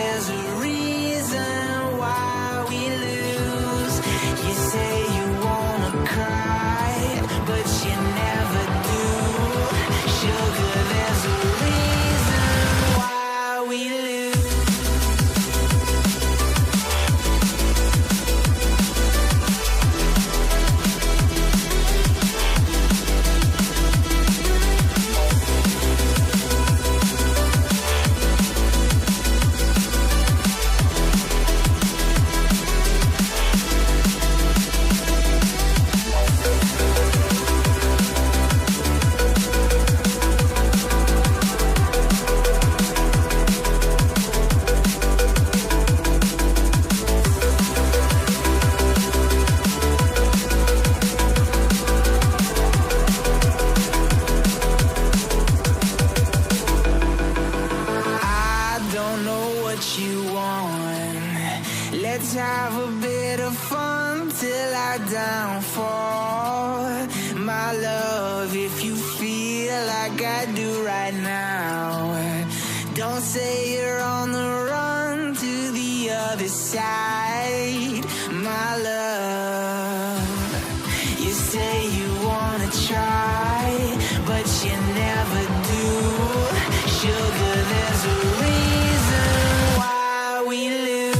there's a reason why we lose. You say you wanna cry, but you never do. Sugar, there's a reason why we lose. Let's have a bit of fun till I downfall. My love, if you feel like I do right now, don't say you're on the run to the other side. My love, you say you wanna try, but you never do. Sugar, there's a reason why we lose.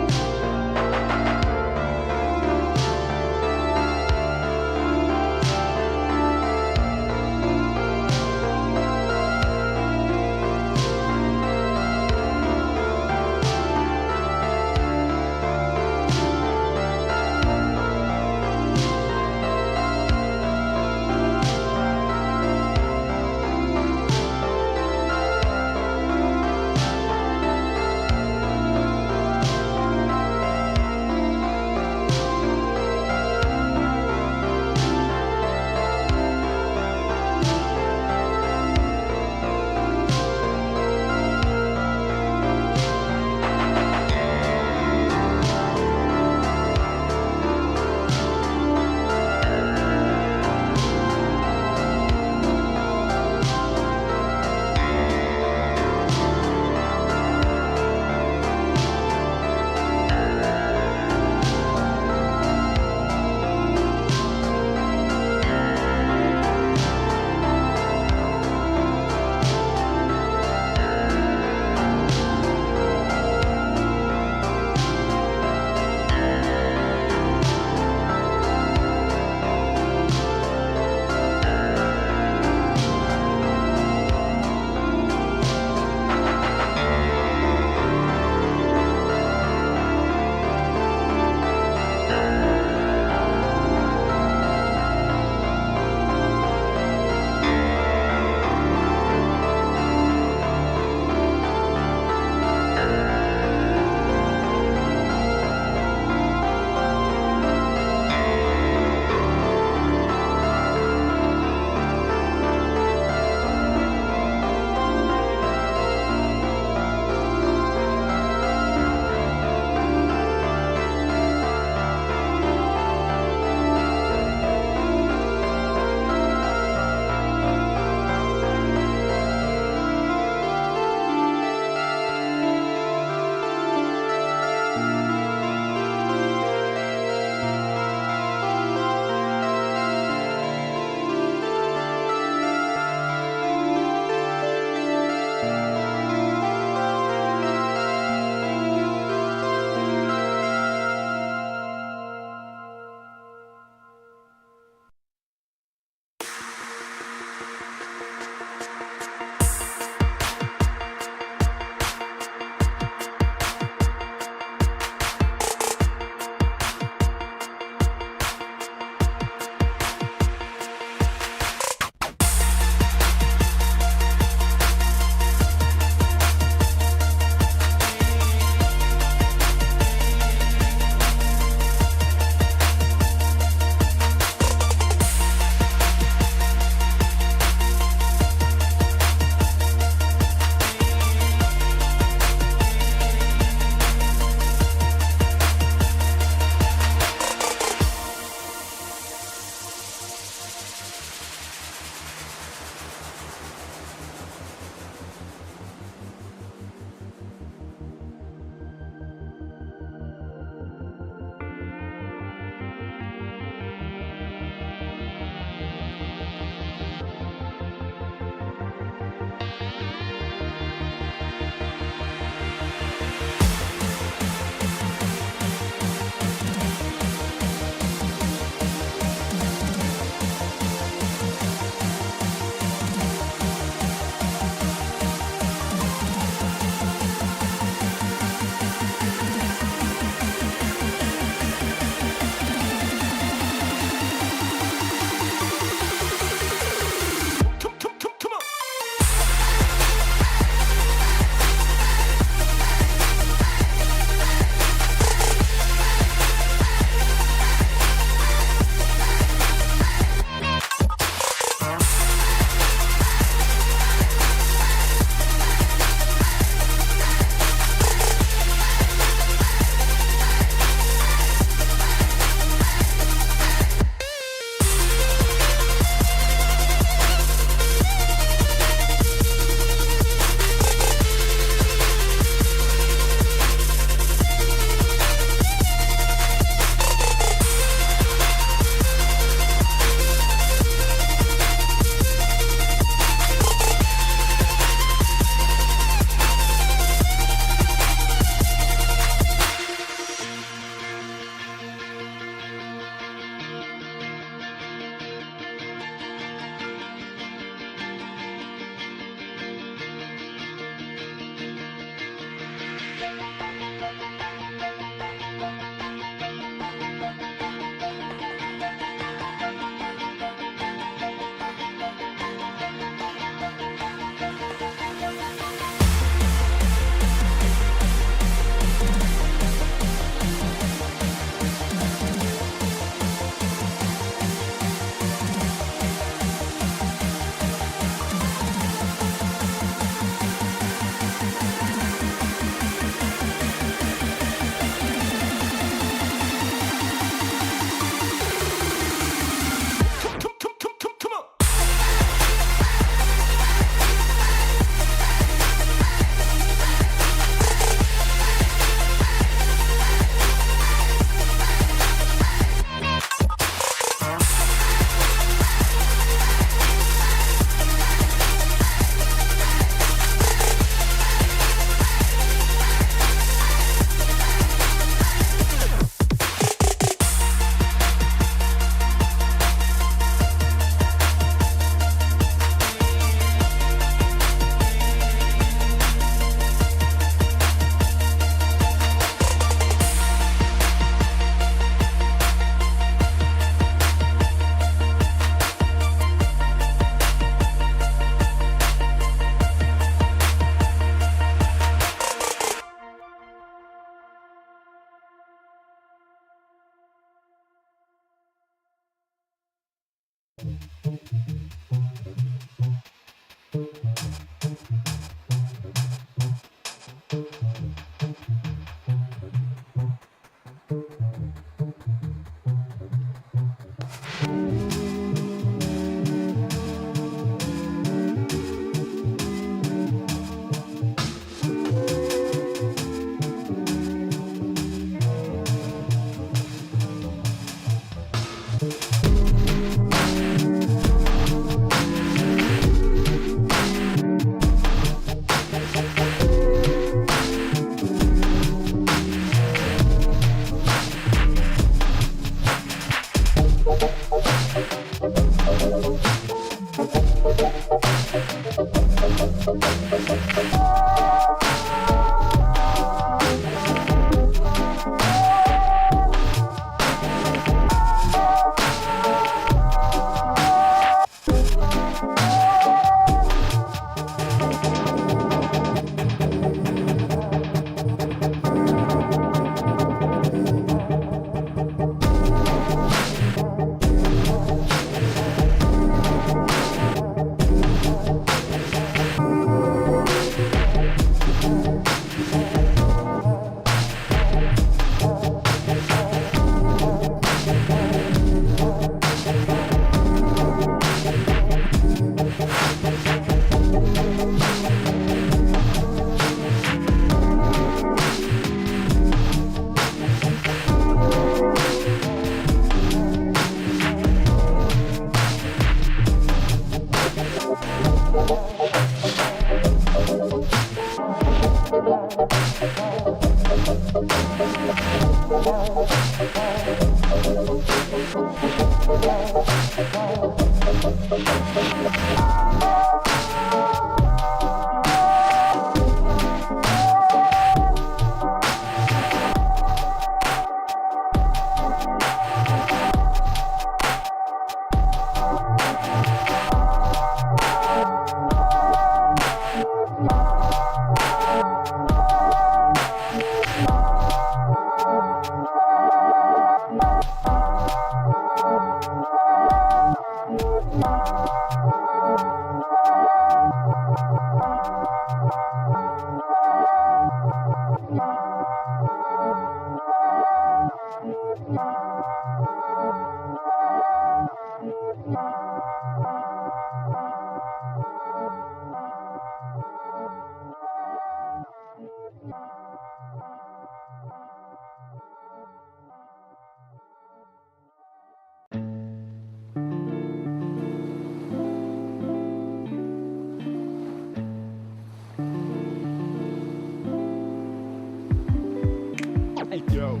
Yo.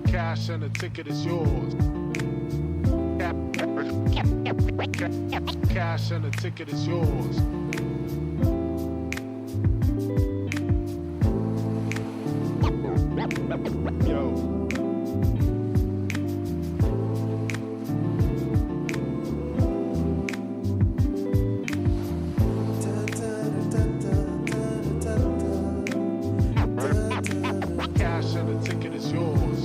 Cash and the ticket is yours. Cash and the ticket is yours. Yo. Cash and the ticket is yours.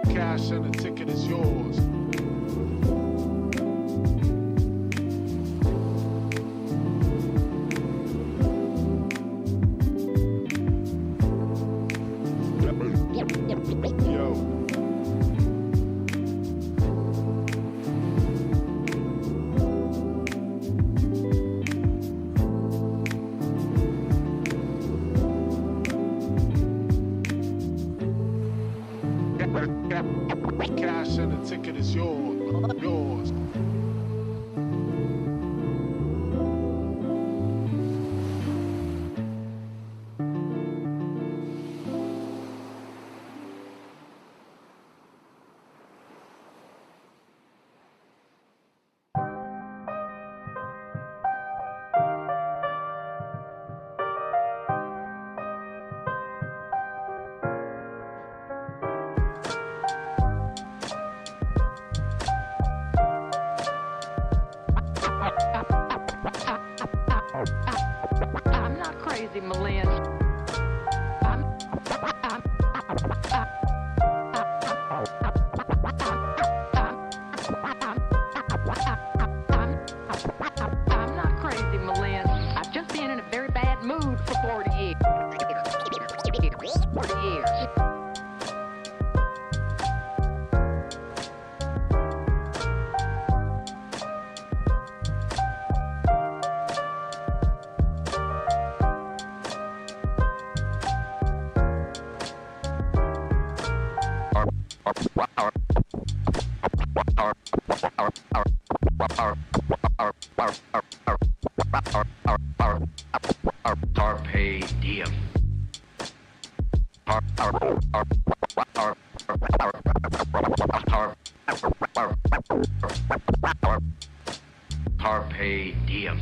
Cash and the ticket is yours. Cash and the ticket is yours. Yours. I'm not crazy, Malin. I'm not crazy, Malin. I've just been in a very bad mood for 40 years. 40 years. Carpe diem. Carpe diem.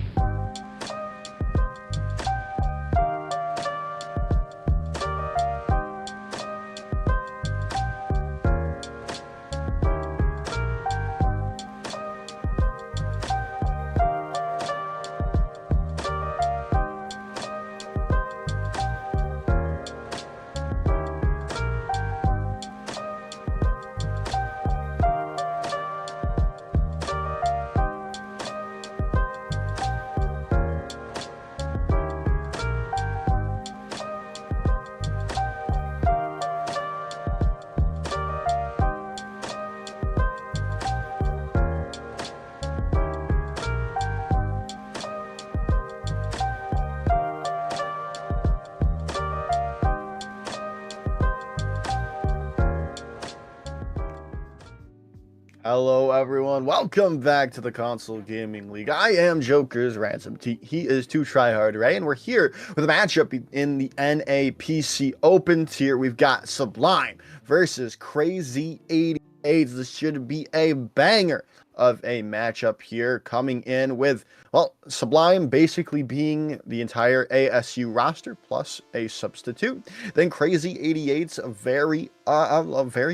Hello everyone, welcome back to the Console Gaming League. I am Joker's Ransom. He is Too Tryhard, right? And we're here with a matchup in the NAPC Open tier. We've got Sublime versus Krazy 88z. This should be a banger of a matchup here, coming in with, well, Sublime basically being the entire ASU roster plus a substitute. Then Krazy 88's a very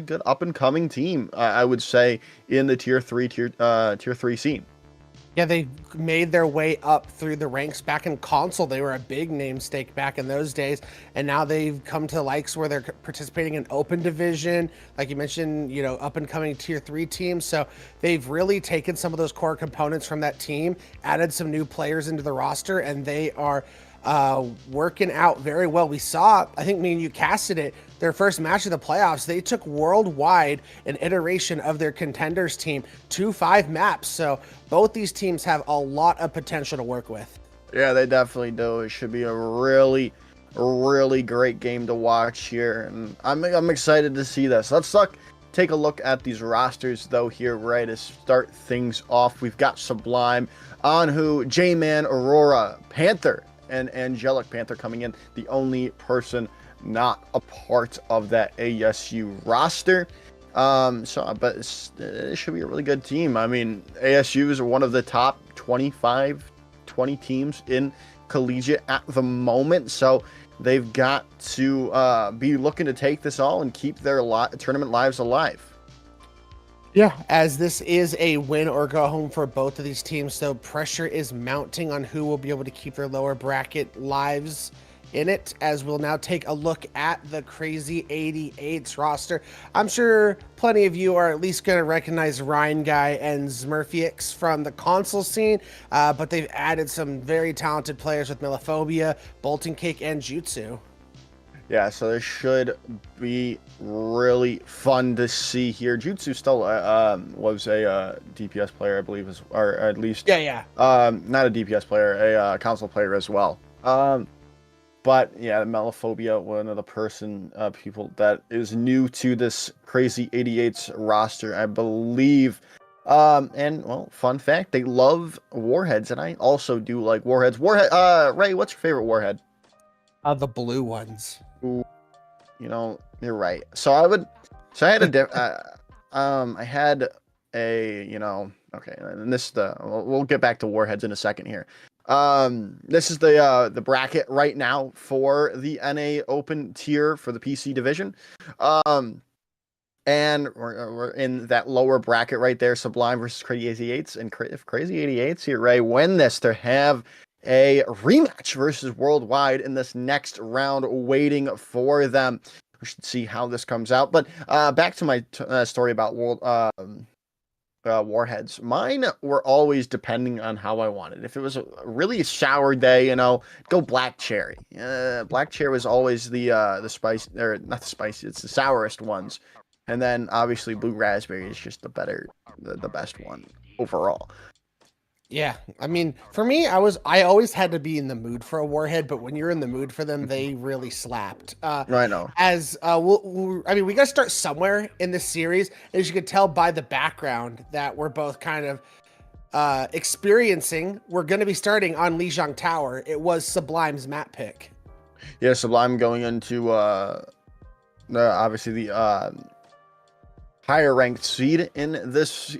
good up and coming team, I would say, in the tier 3 scene. Yeah, they made their way up through the ranks. Back in console, they were a big name stake back in those days, and now they've come to likes where they're participating in open division, like you mentioned, you know, up and coming tier 3 teams. So they've really taken some of those core components from that team, added some new players into the roster, and they are working out very well. We saw, I think me and you casted it, their first match of the playoffs. They took worldwide an iteration of their contenders team to 5 maps. So both these teams have a lot of potential to work with. Yeah, they definitely do. It should be a really great game to watch here, and I'm excited to see this. Let's take a look at these rosters though here, right, to start things off. We've got Sublime, Anhu, J-Man, Aurora, Panther, and Angelic Panther coming in, the only person not a part of that ASU roster. But it should be a really good team. I mean, ASU is one of the top 20 teams in collegiate at the moment, so they've got to be looking to take this all and keep their tournament lives alive. Yeah, as this is a win or go home for both of these teams, so pressure is mounting on who will be able to keep their lower bracket lives in it, as we'll now take a look at the Krazy 88's roster. I'm sure plenty of you are at least going to recognize Ryan Guy and Smurfix from the console scene, but they've added some very talented players with Melophobia, Bolton Cake, and Jutsu. Yeah, so this should be really fun to see here. Jutsu still was a DPS player, I believe, or at least not a DPS player, a console player as well. But yeah, Melophobia, one of the people that is new to this Krazy 88's roster, I believe. And well, fun fact, they love warheads, and I also do like warheads. Ray, what's your favorite warhead? The blue ones. You know, you're right. I had a, you know, okay, and we'll get back to warheads in a second here. This is the bracket right now for the NA Open tier for the PC division. And we're in that lower bracket right there, Sublime versus Krazy 88z. And if Krazy 88z here, Ray, win this, to have a rematch versus Worldwide in this next round waiting for them. We should see how this comes out. But back to my story about warheads. Mine were always depending on how I wanted. If it was a really sour day, you know, go black cherry. Black cherry was always the spice, or not the spicy, it's the sourest ones. And then obviously blue raspberry is just the best one overall. Yeah, I mean, for me, I always had to be in the mood for a warhead, but when you're in the mood for them, they really slapped. I know. I mean, we got to start somewhere in this series. As you could tell by the background that we're both kind of experiencing, we're going to be starting on Lijiang Tower. It was Sublime's map pick. Yeah, Sublime going into obviously the higher ranked seed in this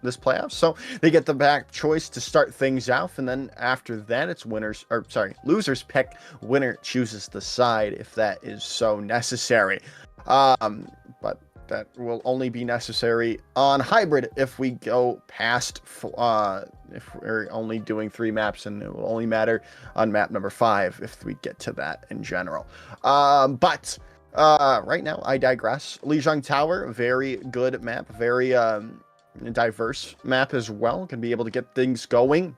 this playoff, so they get the back choice to start things off, and then after that it's losers pick, winner chooses the side if that is so necessary. But that will only be necessary on hybrid if we go past if we're only doing 3 maps, and it will only matter on map number 5 if we get to that in general. But right now I digress. Lijiang Tower, very good map, very diverse map as well, can be able to get things going,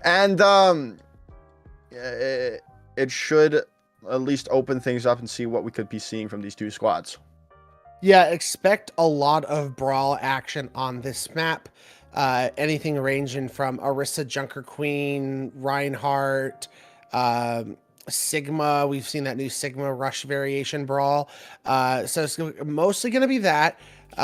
and it should at least open things up and see what we could be seeing from these two squads. Yeah, expect a lot of brawl action on this map. Anything ranging from Orisa, Junker Queen, Reinhardt, Sigma. We've seen that new Sigma Rush variation brawl. So it's mostly going to be that.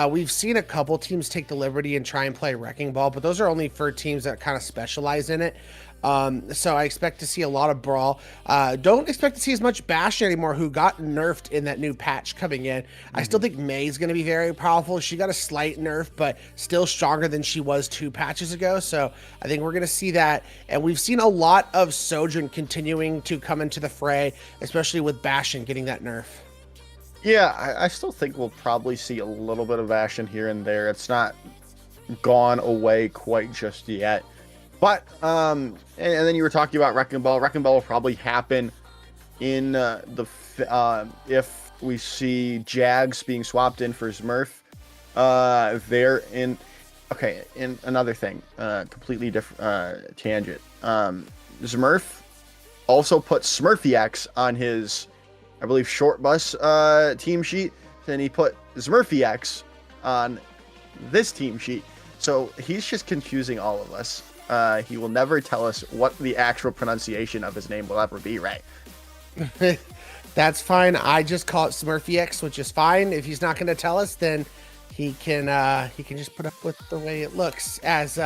We've seen a couple teams take the liberty and try and play Wrecking Ball, but those are only for teams that kind of specialize in it. So I expect to see a lot of brawl. Don't expect to see as much Bastion anymore, who got nerfed in that new patch coming in. I still think May's going to be very powerful. She got a slight nerf, but still stronger than she was 2 patches ago. So I think we're going to see that. And we've seen a lot of Sojourn continuing to come into the fray, especially with Bastion getting that nerf. Yeah, I still think we'll probably see a little bit of Bastion here and there. It's not gone away quite just yet. But, and then you were talking about Wrecking Ball. Wrecking Ball will probably happen in if we see Jags being swapped in for Smurf. In another thing, completely different tangent. Smurf also put Smurfy X on his, I believe, short bus team sheet. Then he put Smurfy X on this team sheet. So he's just confusing all of us. He will never tell us what the actual pronunciation of his name will ever be, right? That's fine. I just call it Smurfy X, which is fine. If he's not going to tell us, then he can just put up with the way it looks. As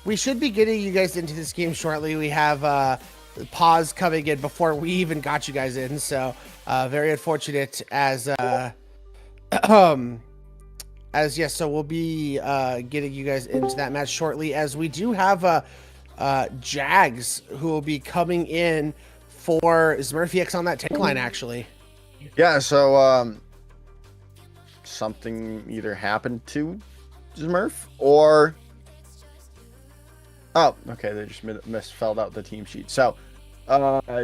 we should be getting you guys into this game shortly. We have pause coming in before we even got you guys in, so very unfortunate. So we'll be getting you guys into that match shortly, as we do have Jags who will be coming in for Smurfy X on that tank line, actually. Yeah, so something either happened to Smurf or... Oh, okay, they just misfilled out the team sheet. So,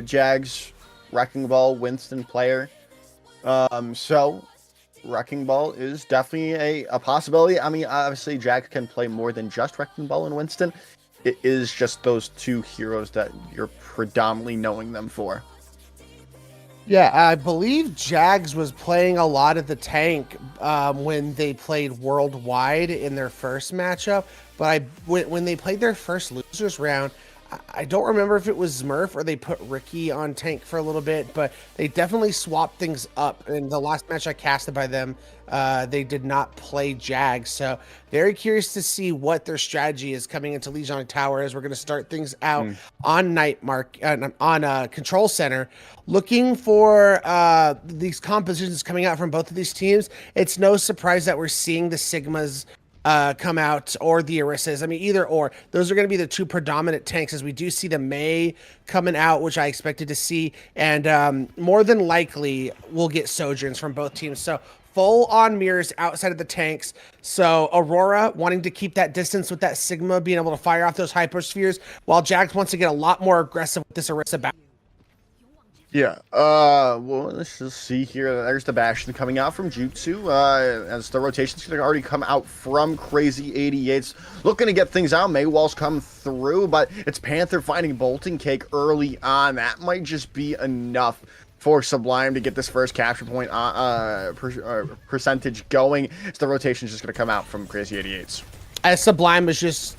Jags, Wrecking Ball, Winston player. So... Wrecking Ball is definitely a possibility. I mean, obviously, Jack can play more than just Wrecking Ball and Winston. It is just those 2 heroes that you're predominantly knowing them for. Yeah, I believe Jags was playing a lot of the tank when they played worldwide in their first matchup. But when they played their first losers round, I don't remember if it was Smurf or they put Ricky on tank for a little bit, but they definitely swapped things up. In the last match I casted by them, they did not play Jags. So very curious to see what their strategy is coming into Lijiang Tower, as we're going to start things out on Control Center, looking for these compositions coming out from both of these teams. It's no surprise that we're seeing the Sigmas come out, or the Orisas. I mean, either or. Those are going to be the 2 predominant tanks, as we do see the May coming out, which I expected to see. And more than likely, we'll get Sojourns from both teams. So full on mirrors outside of the tanks. So Aurora wanting to keep that distance with that Sigma, being able to fire off those hyperspheres, while Jax wants to get a lot more aggressive with this Orisa battle. Yeah, well, let's just see here. There's the Bastion coming out from Jutsu, as the rotation's going to already come out from Krazy 88z. Looking to get things out. Maywall's come through, but it's Panther finding Bolting Cake early on. That might just be enough for Sublime to get this first capture point percentage going. So the rotation's just going to come out from Krazy 88z. as Sublime was just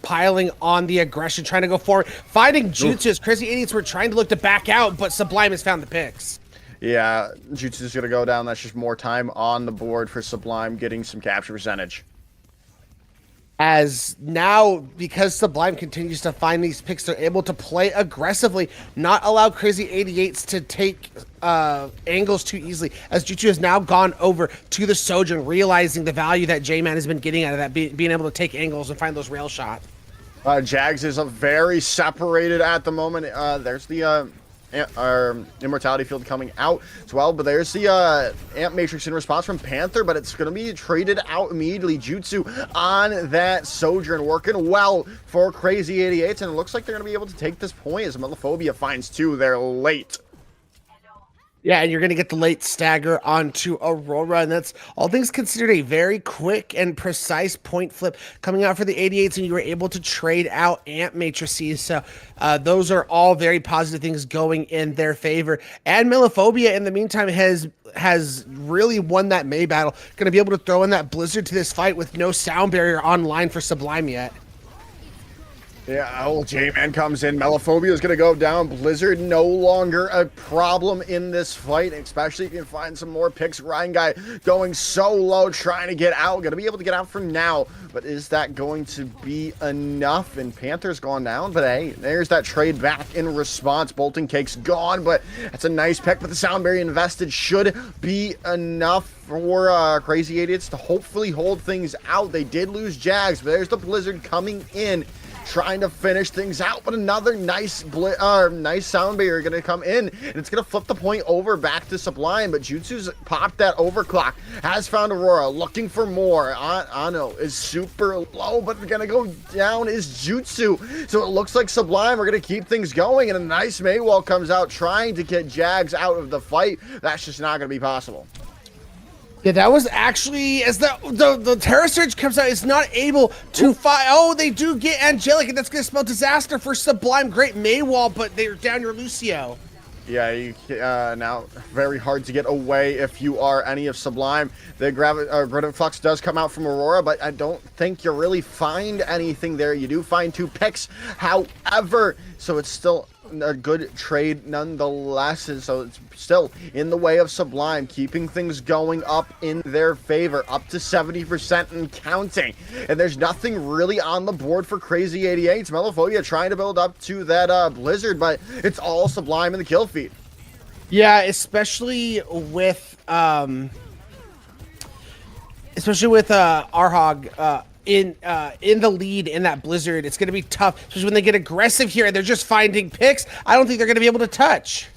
piling on the aggression, trying to go forward, finding Jutsus. Krazy 88z were trying to look to back out, but Sublime has found the picks. Yeah, Jutsus is going to go down. That's just more time on the board for Sublime getting some capture percentage. As now, because Sublime continues to find these picks, they're able to play aggressively, not allow Krazy 88z to take angles too easily, as Jutsu has now gone over to the Sojourn, realizing the value that J-Man has been getting out of that, being able to take angles and find those rail shots. Jags is a very separated at the moment. There's the Immortality Field coming out as well, but there's the Amp Matrix in response from Panther, but it's going to be traded out immediately. Jutsu on that Sojourn, working well for Krazy 88z, and it looks like they're going to be able to take this point as Melophobia finds two. They're late. Yeah, and you're going to get the late stagger onto Aurora, and that's all things considered a very quick and precise point flip coming out for the 88s, and you were able to trade out Amp Matrices. So those are all very positive things going in their favor. And Melophobia, in the meantime, has really won that May battle. Going to be able to throw in that Blizzard to this fight with no sound barrier online for Sublime yet. Yeah, old J-Man comes in. Melophobia is going to go down. Blizzard no longer a problem in this fight, especially if you can find some more picks. Ryan Guy going so low, trying to get out. Going to be able to get out for now, but is that going to be enough? And Panther's gone down, but hey, there's that trade back in response. Bolton Cake's gone, but that's a nice pick, but the sound barrier invested should be enough for Krazy 88z to hopefully hold things out. They did lose Jags, but there's the Blizzard coming in, trying to finish things out, but another nice sound barrier going to come in, and it's going to flip the point over back to Sublime, but Jutsu's popped that overclock, has found Aurora, looking for more. Ano is super low, but going to go down is Jutsu, so it looks like Sublime are going to keep things going, and a nice Maywall comes out, trying to get Jags out of the fight. That's just not going to be possible. Yeah, that was actually, as the Terror Surge comes out, it's not able to fight. Oh, they do get Angelic, and that's going to spell disaster for Sublime. Great Maywall, but they're down your Lucio. Yeah, you now very hard to get away if you are any of Sublime. The Gravity Flux does come out from Aurora, but I don't think you really find anything there. You do find two picks, however, so it's still a good trade nonetheless, and so it's still in the way of Sublime, keeping things going up in their favor, up to 70% and counting. And there's nothing really on the board for Krazy 88z. Melophobia trying to build up to that Blizzard, but it's all Sublime in the kill feed. Yeah, especially with Arhog in the lead in that Blizzard. It's going to be tough, especially when they get aggressive here and they're just finding picks. I don't think they're going to be able to touch.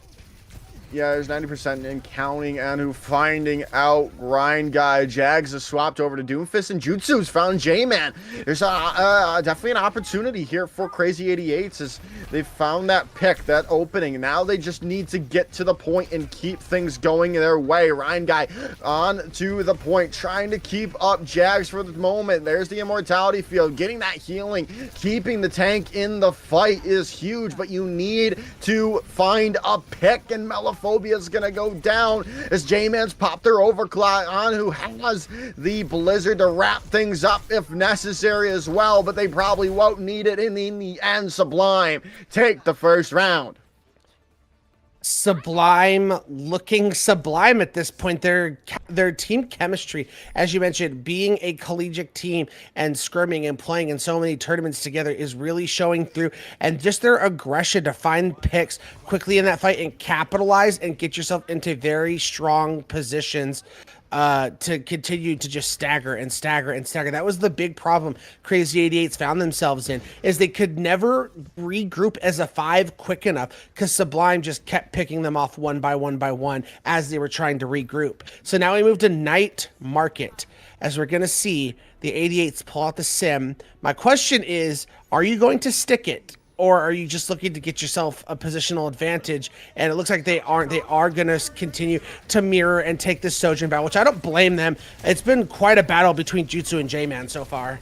Yeah, there's 90% in counting, Anu finding out Grind Guy. Jags has swapped over to Doomfist, and Jutsu's found J-Man. There's definitely an opportunity here for Krazy 88z as they found that pick, that opening. Now they just need to get to the point and keep things going their way. Ryan Guy on to the point, trying to keep up Jags for the moment. There's the Immortality Field, getting that healing, keeping the tank in the fight is huge, but you need to find a pick, and Melophobia is going to go down as J-Man's popped their overclock on, who has the Blizzard to wrap things up if necessary as well, but they probably won't need it in the end. Sublime take the first round. Sublime looking sublime at this point. Their team chemistry, as you mentioned, being a collegiate team and scrimming and playing in so many tournaments together is really showing through, and just their aggression to find picks quickly in that fight and capitalize and get yourself into very strong positions to continue to just stagger and stagger and stagger. That was the big problem Krazy 88z found themselves in, is they could never regroup as a 5 quick enough because Sublime just kept picking them off one by one as they were trying to regroup. So now we move to Night Market, as we're going to see the 88s pull out the sim. My question is, are you going to stick it? Or are you just looking to get yourself a positional advantage? And it looks like they aren't. They are going to continue to mirror and take this Sojourn battle, which I don't blame them. It's been quite a battle between Jutsu and J-Man so far.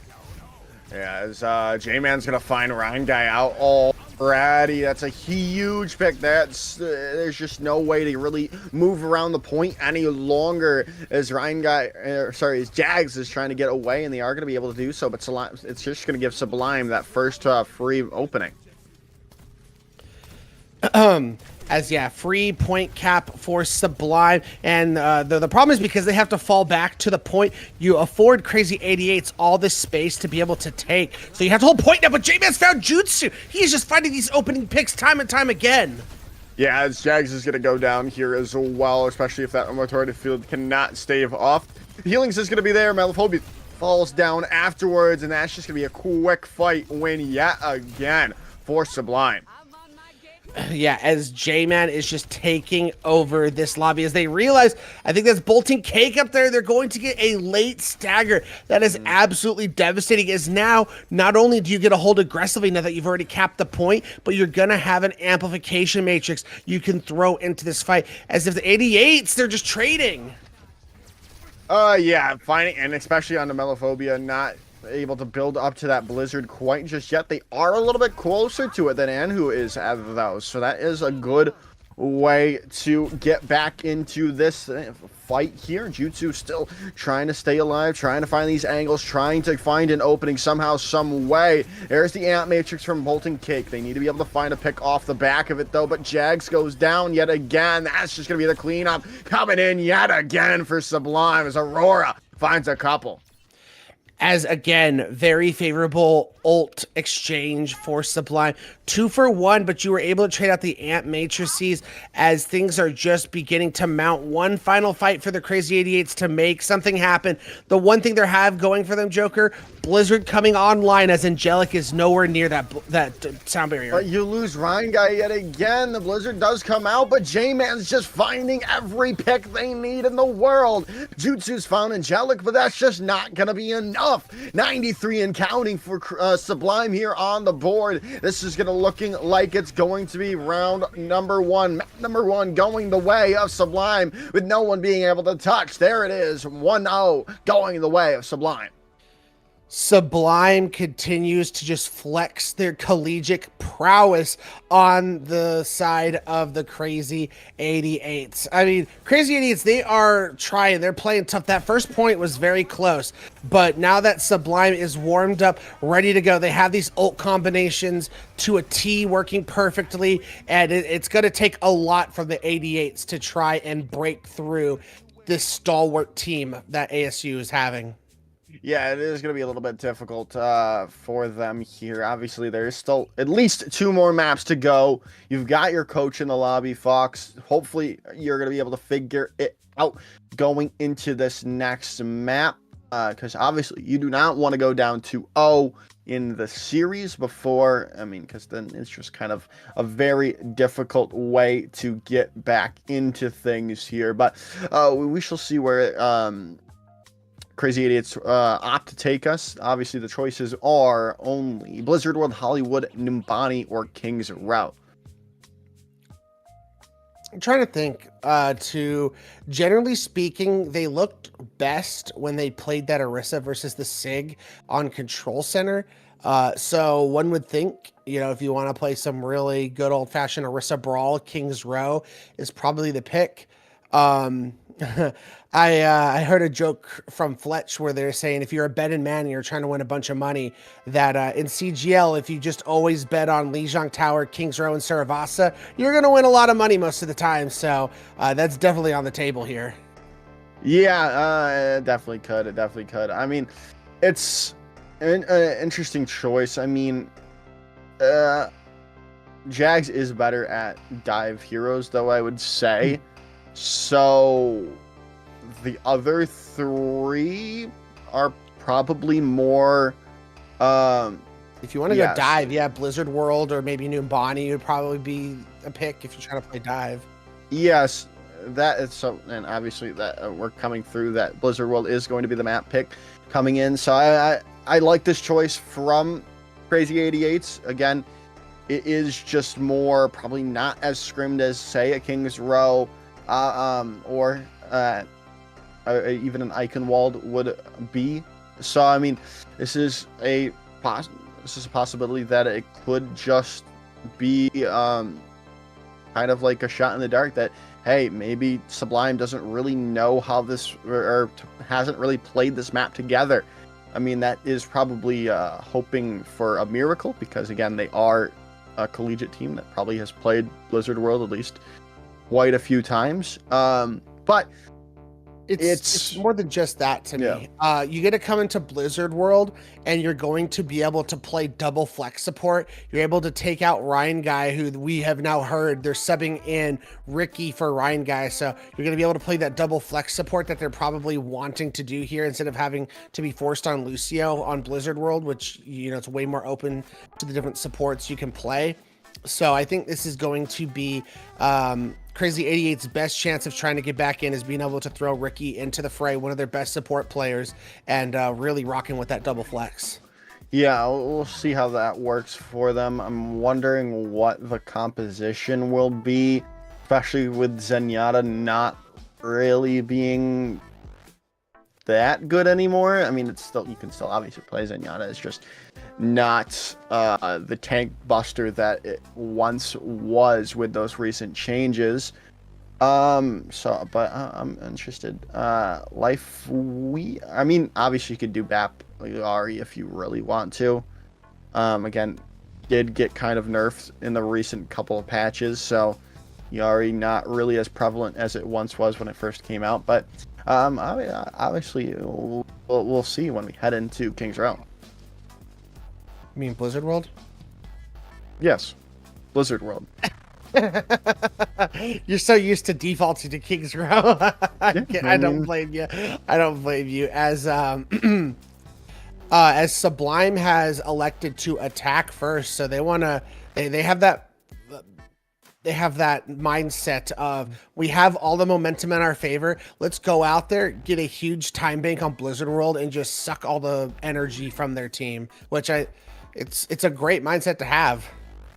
Yeah, as J-Man's going to find Ryan Guy out all Brady, that's a huge pick. There's just no way to really move around the point any longer as as Jags is trying to get away, and they are going to be able to do so. But Sublime, it's just going to give Sublime that first free opening. Free point cap for Sublime, and the problem is because they have to fall back to the point, you afford Krazy 88z all this space to be able to take, so you have to hold point now. But J-Man's found Jutsu. He's just finding these opening picks time and time again. Yeah, as Jags is going to go down here as well, especially if that authority field cannot stave off. Healings is going to be there. Malephobia falls down afterwards, and that's just going to be a quick fight win yet again for Sublime. Yeah, as J-Man is just taking over this lobby as they realize, I think that's Bolting Cake up there. They're going to get a late stagger. That is absolutely devastating, as now, not only do you get a hold aggressively now that you've already capped the point, but you're going to have an amplification matrix you can throw into this fight. As if the 88s, they're just trading. Yeah, finding, and especially on the Malephobia, not able to build up to that Blizzard quite just yet. They are a little bit closer to it than Anhu is out of those, so that is a good way to get back into this fight here. Jutsu still trying to stay alive, trying to find these angles, trying to find an opening somehow, some way. There's the Amp Matrix from Bolting Cake. They need to be able to find a pick off the back of it, though, but Jags goes down yet again. That's just going to be the cleanup coming in yet again for Sublime as Aurora finds a couple. As again, very favorable ult exchange for Sublime. 2 for 1, but you were able to trade out the Amp Matrices as things are just beginning to mount. One final fight for the Krazy 88s to make something happen. The one thing they have going for them, Joker, Blizzard coming online as Angelic is nowhere near that sound barrier. But you lose Ryan Guy yet again. The Blizzard does come out, but J-Man's just finding every pick they need in the world. Jutsu's found Angelic, but that's just not going to be enough. 93 and counting for Sublime here on the board. This is going to looking like it's going to be round number one. Number one going the way of Sublime with no one being able to touch. There it is, 1-0 going the way of Sublime. Sublime continues to just flex their collegiate prowess on the side of the Krazy 88s. I mean, Krazy 88s, they are trying. They're playing tough. That first point was very close. But now that Sublime is warmed up, ready to go, they have these ult combinations to a T working perfectly. And it's going to take a lot from the 88s to try and break through this stalwart team that ASU is having. Yeah, it is going to be a little bit difficult for them here. Obviously, there's still at least 2 more maps to go. You've got your coach in the lobby, Fox. Hopefully, you're going to be able to figure it out going into this next map. Because obviously, you do not want to go down 2-0 in the series before. I mean, because then it's just kind of a very difficult way to get back into things here. But we shall see where Krazy 88s opt to take us. Obviously, the choices are only Blizzard World, Hollywood, Numbani, or King's Route. I'm trying to think. Generally speaking, they looked best when they played that Orisa versus the SIG on Control Center. So one would think, if you want to play some really good old-fashioned Orisa Brawl, King's Row is probably the pick. I heard a joke from Fletch where they're saying if you're a betting man and you're trying to win a bunch of money, that in CGL, if you just always bet on Lijiang Tower, King's Row, and Saravasa, you're going to win a lot of money most of the time. So that's definitely on the table here. Yeah, it definitely could. It definitely could. I mean, it's an interesting choice. I mean, Jags is better at dive heroes, though, I would say. So the other 3 are probably more if you want to go dive, Blizzard World or maybe Numbani would probably be a pick if you're trying to play dive. Yes, that is so, and obviously that we're coming through that Blizzard World is going to be the map pick coming in. So I like this choice from Krazy 88s. Again, it is just more probably not as scrimmed as say a King's Row or even an Eichenwald would be. So I mean, this is a possibility that it could just be kind of like a shot in the dark that, hey, maybe Sublime doesn't really know how this, or hasn't really played this map together. I mean, that is probably hoping for a miracle, because again, they are a collegiate team that probably has played Blizzard World at least quite a few times. But it's more than just that to me. You get to come into Blizzard World and you're going to be able to play double flex support. You're able to take out Ryan Guy, who we have now heard they're subbing in Ricky for Ryan Guy. So you're going to be able to play that double flex support that they're probably wanting to do here, instead of having to be forced on Lucio on Blizzard World, which, you know, it's way more open to the different supports you can play. So I think this is going to be Krazy 88's best chance of trying to get back in, is being able to throw Ricky into the fray, one of their best support players, and really rocking with that double flex. Yeah, we'll see how that works for them. I'm wondering what the composition will be, especially with Zenyatta not really being that good anymore. I mean, it's still, you can still obviously play Zenyatta. It's just not the tank buster that it once was with those recent changes. But I'm interested. I mean, obviously you could do BAP Yari if you really want to. Again, did get kind of nerfed in the recent couple of patches, so Yari not really as prevalent as it once was when it first came out. But obviously we'll see when we head into King's Row. You mean Blizzard World? Yes, Blizzard World. You're so used to defaulting to King's Row. I don't blame you. I don't blame you. As Sublime has elected to attack first, so they want to. They have that. They have that mindset of, we have all the momentum in our favor. Let's go out there, get a huge time bank on Blizzard World, and just suck all the energy from their team. Which it's a great mindset to have.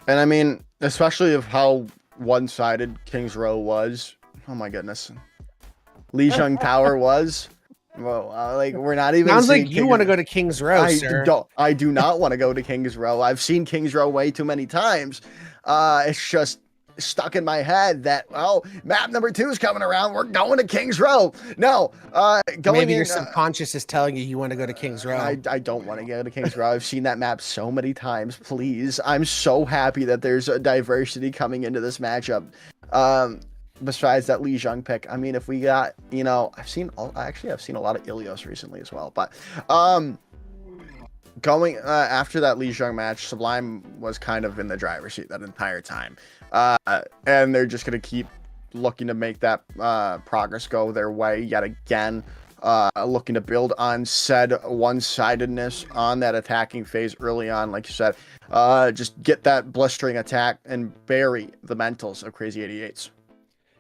And I mean, especially of how one-sided King's Row was. Oh my goodness, Lijiang Tower was. Well, like, we're not even. Sounds like you want to go to King's Row, sir. I do not want to go to King's Row. I've seen King's Row way too many times. It's just stuck in my head that, well, map number 2 is coming around. We're going to King's Row. No, maybe your subconscious is telling you want to go to King's Row. I don't want to go to King's Row. I've seen that map so many times. Please, I'm so happy that there's a diversity coming into this matchup. Besides that Lijiang pick, I mean, if we got, you know, I've seen a lot of Ilios recently as well, but going after that Lijiang match, Sublime was kind of in the driver's seat that entire time. And they're just going to keep looking to make that progress go their way yet again, looking to build on said one-sidedness on that attacking phase early on, like you said. Just get that blistering attack and bury the mentals of Krazy 88s.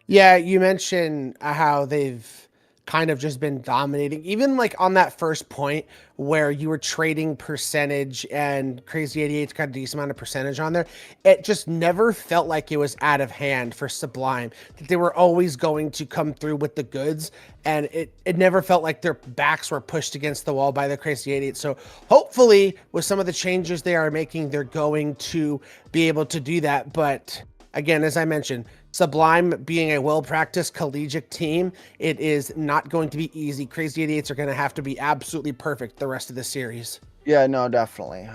Yeah, you mentioned how they've kind of just been dominating, even like on that first point where you were trading percentage and Krazy 88's got a decent amount of percentage on there. It just never felt like it was out of hand for Sublime, that they were always going to come through with the goods, and it never felt like their backs were pushed against the wall by the Krazy 88. So hopefully with some of the changes they are making, they're going to be able to do that. But again, as I mentioned, Sublime being a well-practiced collegiate team, it is not going to be easy. Krazy 88s are going to have to be absolutely perfect the rest of the series. Yeah, no, definitely.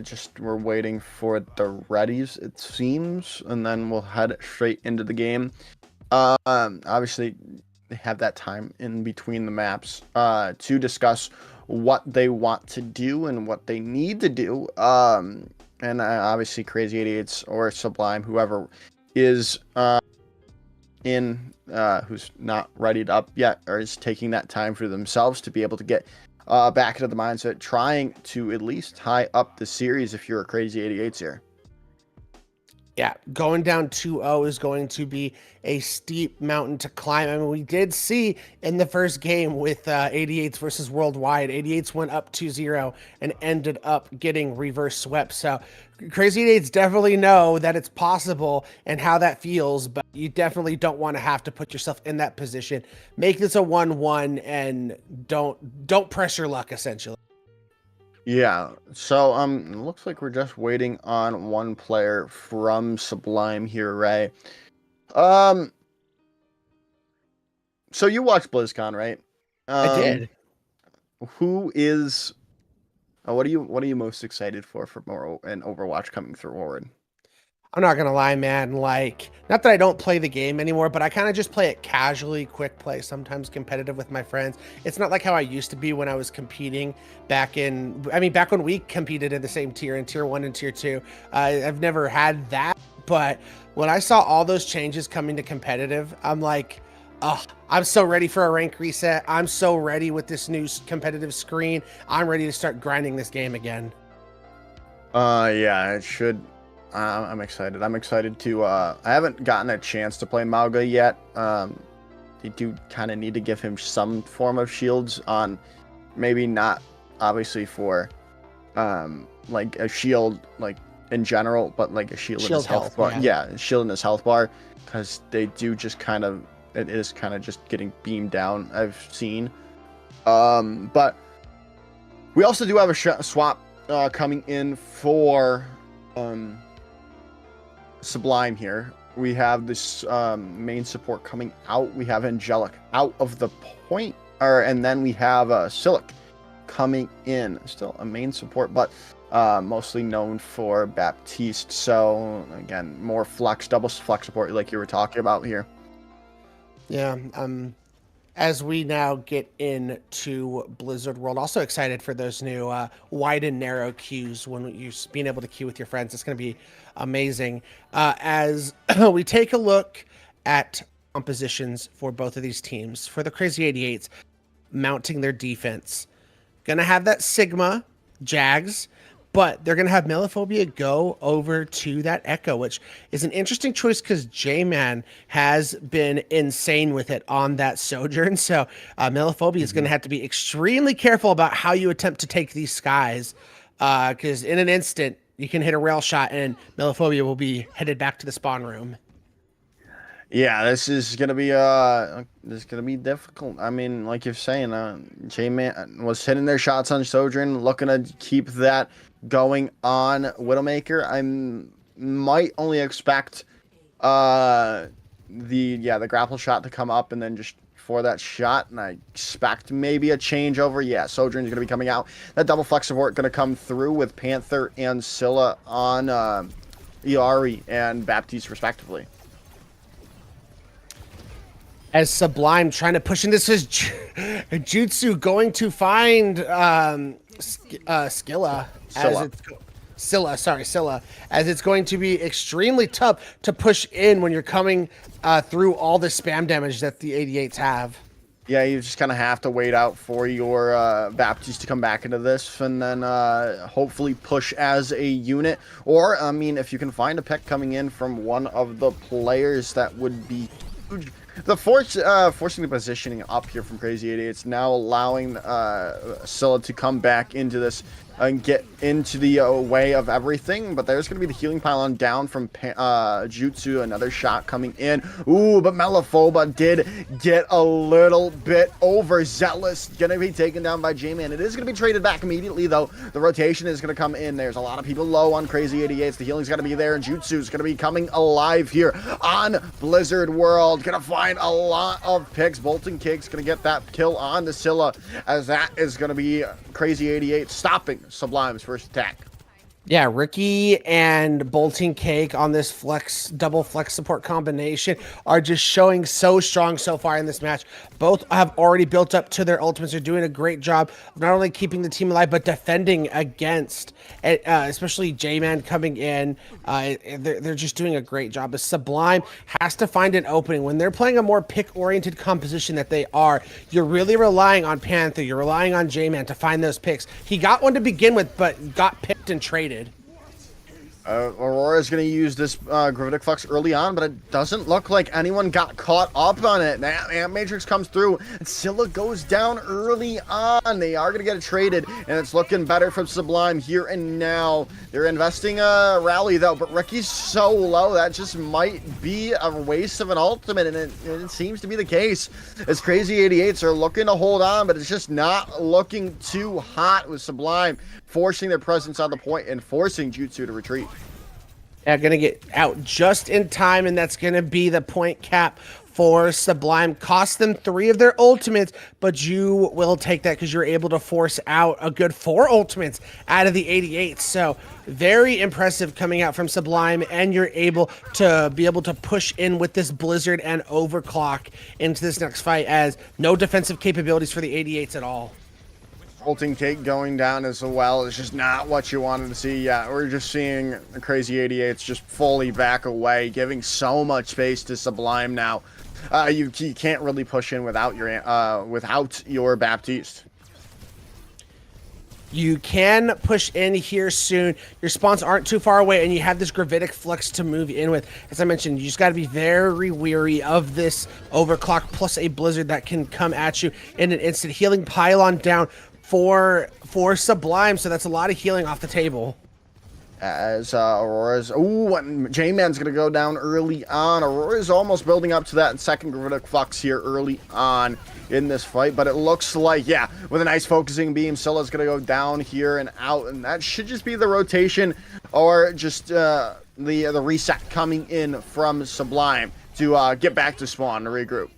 Just we're waiting for the readies, it seems, and then we'll head straight into the game. Obviously, they have that time in between the maps to discuss what they want to do and what they need to do. And obviously, Krazy 88s or Sublime, whoever is who's not readied up yet, or is taking that time for themselves to be able to get back into the mindset, trying to at least tie up the series if you're a Krazy 88s here. Yeah, going down 2-0 is going to be a steep mountain to climb. I mean, we did see in the first game with 88s versus Worldwide, 88s went up 2-0 and ended up getting reverse swept. So Krazy 88s definitely know that it's possible and how that feels, but you definitely don't want to have to put yourself in that position. Make this a 1-1 and don't press your luck, essentially. Yeah. So it looks like we're just waiting on one player from Sublime here, Ray. Um, so you watched BlizzCon, right? I did. Who is what are you most excited for more an Overwatch coming forward? I'm not gonna lie, man. Like, not that I don't play the game anymore, but I kind of just play it casually, quick play, sometimes competitive with my friends. It's not like how I used to be when I was competing back when we competed in the same tier, in tier 1 and tier 2. I've never had that, but when I saw all those changes coming to competitive, I'm like, oh, I'm so ready for a rank reset. I'm so ready with this new competitive screen. I'm ready to start grinding this game again. Yeah, it should. I'm excited. I'm excited to. I haven't gotten a chance to play Mauga yet. You do kind of need to give him some form of shields on, maybe not obviously for, like a shield like in general, but like a shield in his health bar. Yeah, a shield in his health bar, because they do just kind of. It is kind of just getting beamed down. I've seen. But we also do have a swap coming in for Sublime here. We have this main support coming out. We have Angelic out of the point, and then we have Silic coming in. Still a main support, but mostly known for Baptiste. So again, more flex, double flex support like you were talking about here. Yeah. As we now get into Blizzard World, also excited for those new wide and narrow queues when you're being able to queue with your friends. It's going to be amazing. As we take a look at compositions for both of these teams, for the Krazy 88s, mounting their defense, going to have that Sigma Jags, but they're going to have Meliphobia go over to that Echo, which is an interesting choice because J-Man has been insane with it on that Sojourn. So Meliphobia is going to have to be extremely careful about how you attempt to take these skies, because in an instant, you can hit a rail shot and Meliphobia will be headed back to the spawn room. Yeah, this is gonna be difficult. I mean, like you're saying, J-Man was hitting their shots on Sojourn, looking to keep that going on Widowmaker. I might only expect the grapple shot to come up and then just for that shot, and I expect maybe a changeover. Yeah, Sojourn's gonna be coming out. That double flex support gonna come through with Panther and Scylla on Iari and Baptiste respectively. As Sublime trying to push in, this is Jutsu going to find Scylla. Scylla, as it's going to be extremely tough to push in when you're coming through all the spam damage that the 88s have. Yeah, you just kind of have to wait out for your Baptiste to come back into this, and then hopefully push as a unit. Or, I mean, if you can find a pick coming in from one of the players, that would be huge. The forcing the positioning up here from Krazy 88, now allowing Scylla to come back into this and get into the way of everything. But there's going to be the healing pylon down from Jutsu. Another shot coming in. Ooh, but Meliphoba did get a little bit overzealous. Going to be taken down by J-Man. It is going to be traded back immediately, though. The rotation is going to come in. There's a lot of people low on Krazy 88. The healing's got to be there, and Jutsu is going to be coming alive here on Blizzard World. Going to find a lot of picks. Bolton Cake's going to get that kill on the Scylla, as that is going to be Krazy 88 stopping Sublime's first attack. Yeah, Ricky and Bolting Cake on this double flex support combination are just showing so strong so far in this match. Both have already built up to their ultimates. They're doing a great job of not only keeping the team alive, but defending against, especially J-Man coming in. They're just doing a great job. Sublime has to find an opening. When they're playing a more pick-oriented composition that they are, you're really relying on Panther. You're relying on J-Man to find those picks. He got one to begin with, but got picked and traded. Aurora's going to use this Gravitic Flux early on, but it doesn't look like anyone got caught up on it. Now, Amp Matrix comes through, and Scylla goes down early on. They are going to get it traded, and it's looking better from Sublime here and now. They're investing a rally, though, but Ricky's so low, that just might be a waste of an ultimate, and it seems to be the case, as Krazy 88z are looking to hold on, but it's just not looking too hot with Sublime forcing their presence on the point and forcing Jutsu to retreat. Yeah, gonna get out just in time, and that's gonna be the point cap for Sublime. Cost them 3 of their ultimates, but you will take that because you're able to force out a good 4 ultimates out of the 88. So very impressive coming out from Sublime, and you're able to push in with this Blizzard and Overclock into this next fight, as no defensive capabilities for the 88s at all. Ulting Cake going down as well is just not what you wanted to see yet. We're just seeing the Krazy 88s just fully back away, giving so much space to Sublime now. You can't really push in without your Baptiste. You can push in here soon. Your spawns aren't too far away, and you have this Gravitic Flux to move in with. As I mentioned, you just got to be very wary of this Overclock plus a Blizzard that can come at you in an instant. Healing Pylon down for Sublime, so that's a lot of healing off the table. As Aurora's... Ooh, and J-Man's going to go down early on. Aurora's almost building up to that second Gravitic Flux here early on in this fight, but it looks like, yeah, with a nice focusing beam, Scylla's going to go down here and out, and that should just be the rotation, or just the reset coming in from Sublime to get back to spawn to regroup.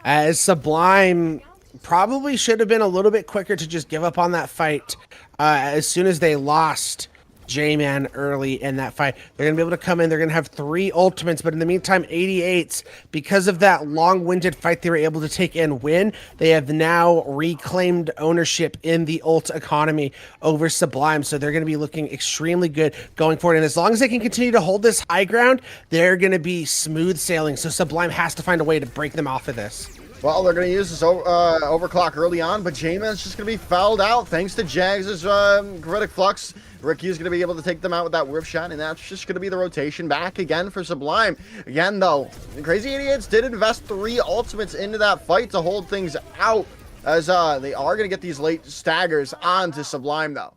As Sublime probably should have been a little bit quicker to just give up on that fight as soon as they lost J-Man early in that fight. They're going to be able to come in. They're going to have 3 ultimates, but in the meantime, 88s, because of that long-winded fight they were able to take and win, they have now reclaimed ownership in the ult economy over Sublime, so they're going to be looking extremely good going forward, and as long as they can continue to hold this high ground, they're going to be smooth sailing, so Sublime has to find a way to break them off of this. Well, they're going to use this overclock early on, but J-Man's just going to be fouled out thanks to Jags' Gravitic Flux. Ricky's going to be able to take them out with that whiff shot, and that's just going to be the rotation back again for Sublime. Again, though, the Krazy 88s did invest 3 ultimates into that fight to hold things out, as they are going to get these late staggers onto Sublime, though.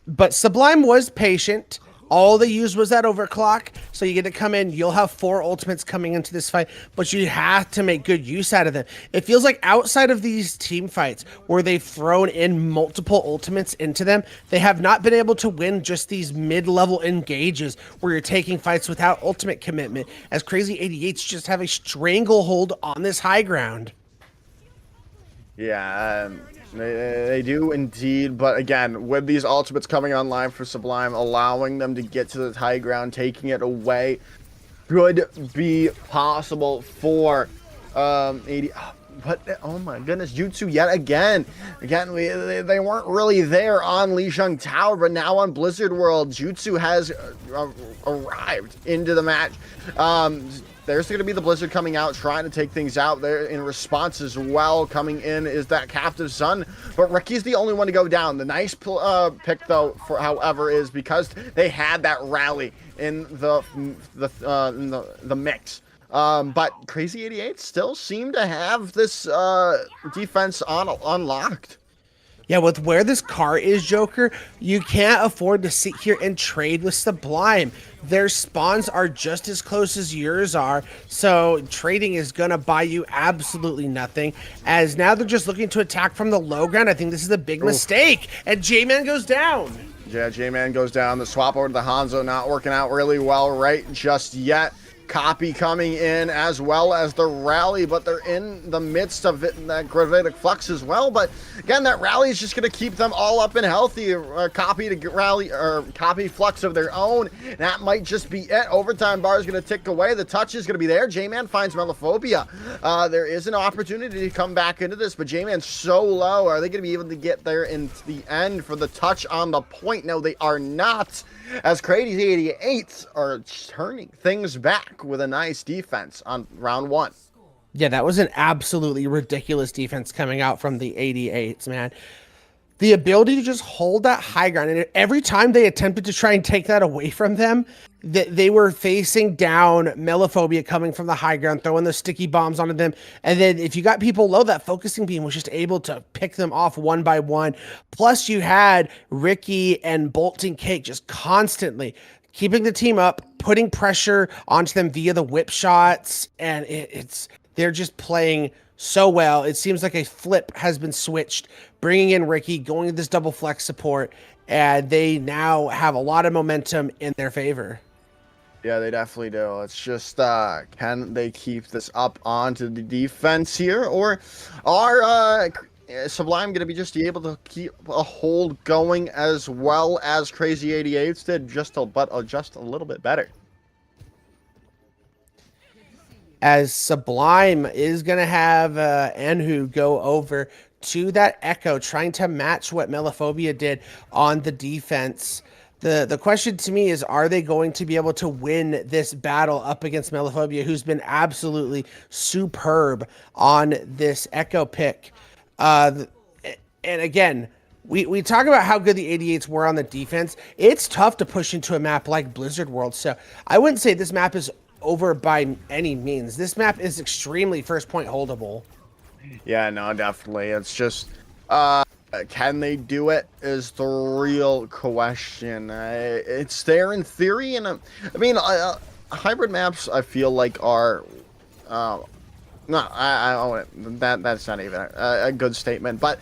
But Sublime was patient. All they used was that overclock, so you get to come in. You'll have 4 ultimates coming into this fight, but you have to make good use out of them. It feels like outside of these team fights where they've thrown in multiple ultimates into them, they have not been able to win just these mid-level engages where you're taking fights without ultimate commitment, as Krazy 88s just have a stranglehold on this high ground. Yeah, they do indeed, but again, with these ultimates coming online for Sublime, allowing them to get to the high ground, taking it away, could be possible for 80. But oh my goodness, Jutsu yet again. Again, they weren't really there on Lijiang Tower, but now on Blizzard World, Jutsu has arrived into the match. There's going to be the Blizzard coming out, trying to take things out there in response as well. Coming in is that Captive Sun, but Ricky's the only one to go down. The nice pick, though, however, is because they had that rally in the mix. But Krazy 88 still seem to have this defense unlocked. Yeah, with where this car is, Joker, you can't afford to sit here and trade with Sublime. Their spawns are just as close as yours are, so trading is going to buy you absolutely nothing, as now they're just looking to attack from the low ground. I think this is a big mistake, and J-Man goes down. Yeah, J-Man goes down. The swap over to the Hanzo not working out really well right just yet. Copy coming in as well as the rally, but they're in the midst of it in that Gravitic Flux as well. But again, that rally is just going to keep them all up and healthy. Copy to rally, or copy Flux of their own. That might just be it. Overtime bar is going to tick away. The touch is going to be there. J-Man finds Melophobia. There is an opportunity to come back into this, but J-Man's so low. Are they going to be able to get there into the end for the touch on the point? No, they are not, as Krazy 88 are turning things back with a nice defense on round 1. Yeah, that was an absolutely ridiculous defense coming out from the 88s, man. the ability to just hold that high ground. And every time they attempted to try and take that away from them, they were facing down Melophobia coming from the high ground, throwing those sticky bombs onto them. And then if you got people low, that focusing beam was just able to pick them off one by one. Plus you had Ricky and Bolting Cake just constantly keeping the team up, putting pressure onto them via the whip shots. And they're just playing so well. It seems like a flip has been switched, bringing in Ricky, going to this double flex support, and they now have a lot of momentum in their favor. Yeah, they definitely do. It's just, can they keep this up onto the defense here, or are Sublime going to be just able to keep a hold going as well as Krazy 88z did, but just a little bit better? As Sublime is going to have Anhu go over to that Echo, trying to match what Melophobia did on the defense. The question to me is, are they going to be able to win this battle up against Melophobia, who's been absolutely superb on this Echo pick? And again, we talk about how good the 88s were on the defense. It's tough to push into a map like Blizzard World, so I wouldn't say this map is over by any means. This map is extremely first point holdable. Yeah, no, definitely. It's just, can they do it is the real question. It's there in theory, and I mean, hybrid maps I feel like are, no, that's not even a good statement, but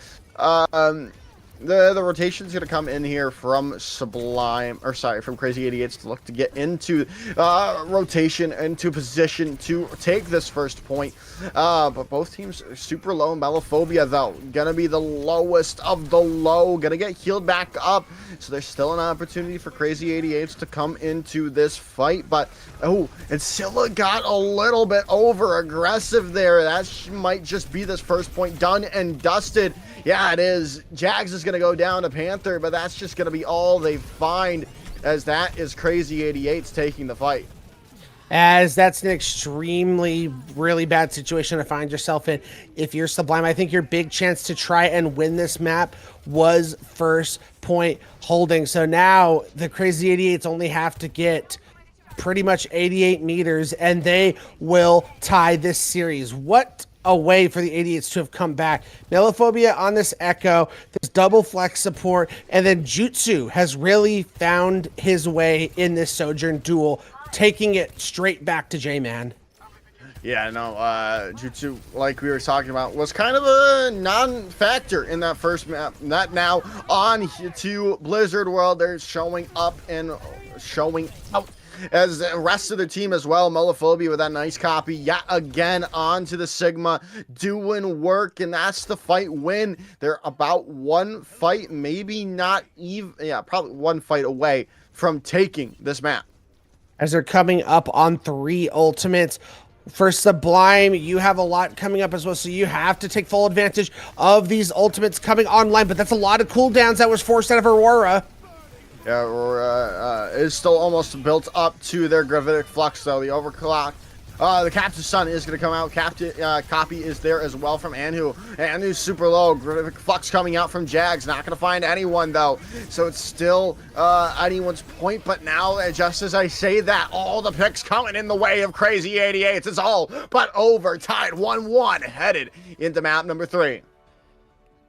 the rotation's going to come in here from Sublime, or sorry, from Krazy 88z to look to get into rotation, into position to take this first point. But both teams are super low. Melophobia, though, going to be the lowest of the low, going to get healed back up. So there's still an opportunity for Krazy 88z to come into this fight. But, oh, and Scylla got a little bit over aggressive there. That might just be this first point done and dusted. Yeah, it is. Jags is going to go down to Panther, but that's just going to be all they find, as that is Krazy 88z taking the fight. As that's an extremely, really bad situation to find yourself in. If you're Sublime, I think your big chance to try and win this map was first point holding. So now the Krazy 88s only have to get pretty much 88 meters, and they will tie this series. What a way for the 88s to have come back. Melophobia on this Echo, this double flex support, and then Jutsu has really found his way in this Sojourn duel, taking it straight back to J-Man. Yeah, no, Jutsu, like we were talking about, was kind of a non-factor in that first map. Not now on to Blizzard World. They're showing up and showing out as the rest of the team as well. Melophobia with that nice copy yet again onto the Sigma, doing work, and that's the fight win. They're about one fight, maybe not even, yeah, probably one fight away from taking this map. As they're coming up on 3 ultimates. For Sublime, you have a lot coming up as well, so you have to take full advantage of these ultimates coming online, but that's a lot of cooldowns that was forced out of Aurora. Yeah, Aurora is still almost built up to their gravitic flux, though. The overclock. The Captain's Sun is going to come out. Copy is there as well from Anhu. Anhu's super low. Gravitic flux coming out from Jags. Not going to find anyone, though. So it's still anyone's point. But now, just as I say that, all the picks coming in the way of Krazy 88z. It's all but over. Tied 1-1. Headed into map number 3.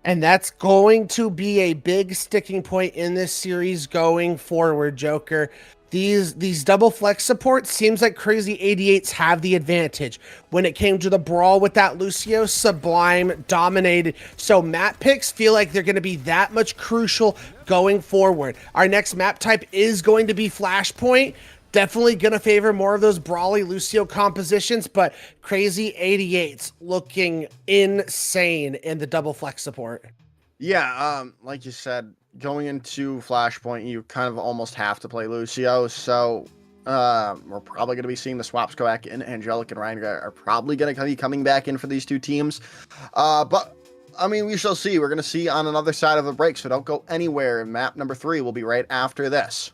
And that's going to be a big sticking point in this series going forward, Joker. These double flex supports, seems like Krazy 88s have the advantage. When it came to the brawl with that Lucio, Sublime dominated. So map picks feel like they're going to be that much crucial going forward. Our next map type is going to be Flashpoint. Definitely going to favor more of those brawly Lucio compositions, but Krazy 88s looking insane in the double flex support. Yeah, like you said, going into Flashpoint, you kind of almost have to play Lucio, so we're probably going to be seeing the swaps go back in. Angelic and Ryan are probably going to be coming back in for these two teams, but I mean, we shall see. We're going to see on another side of the break, so don't go anywhere. Map number 3 will be right after this.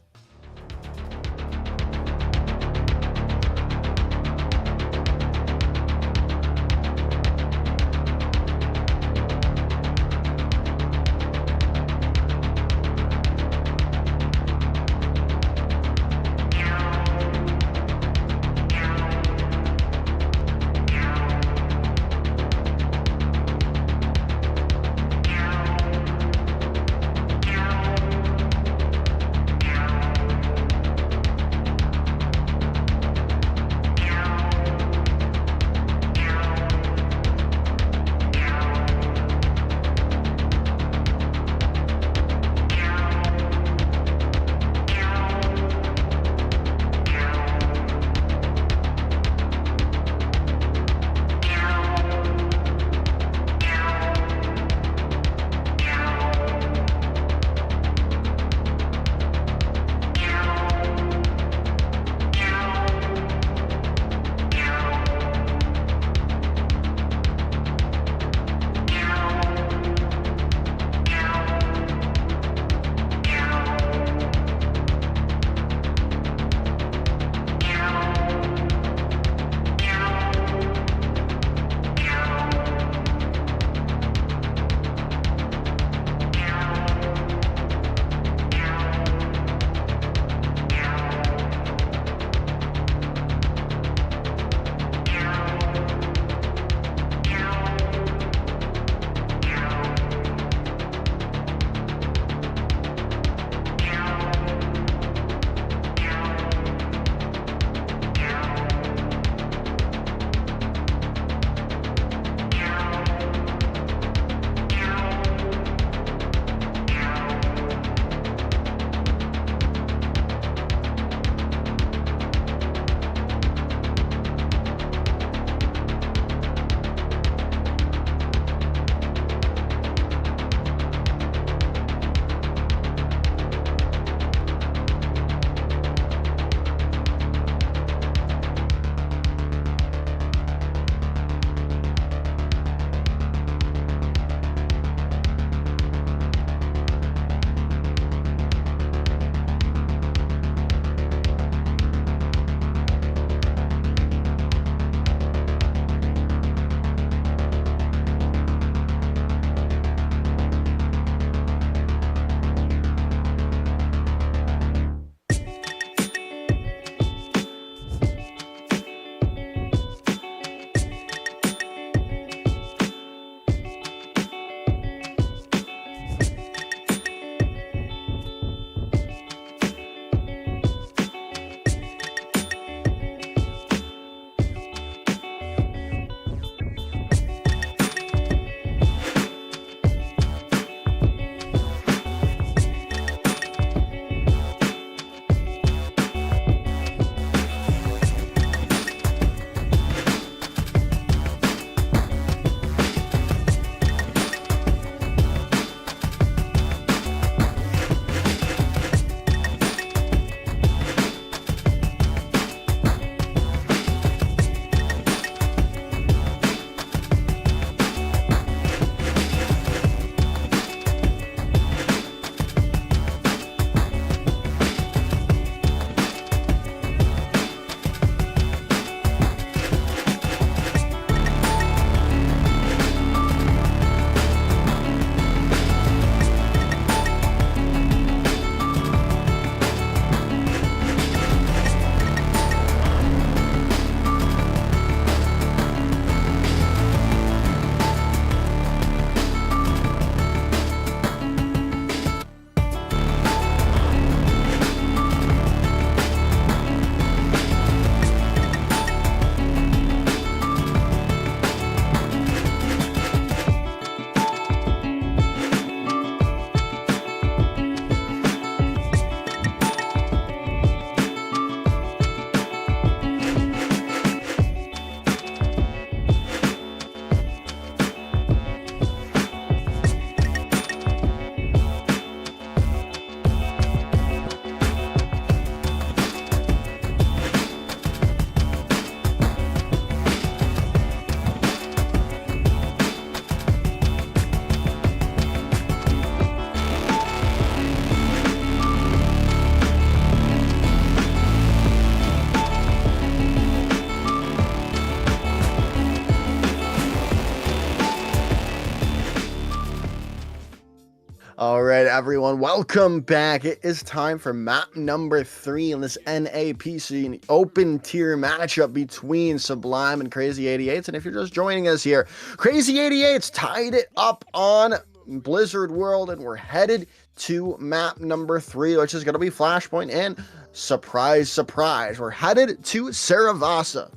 All right, everyone, welcome back. It is time for map number 3 in this NAPC open tier matchup between Sublime and Krazy 88z. And if you're just joining us here, Krazy 88z tied it up on Blizzard World, and we're headed to map number 3, which is going to be Flashpoint. And surprise, surprise, we're headed to Saravasa.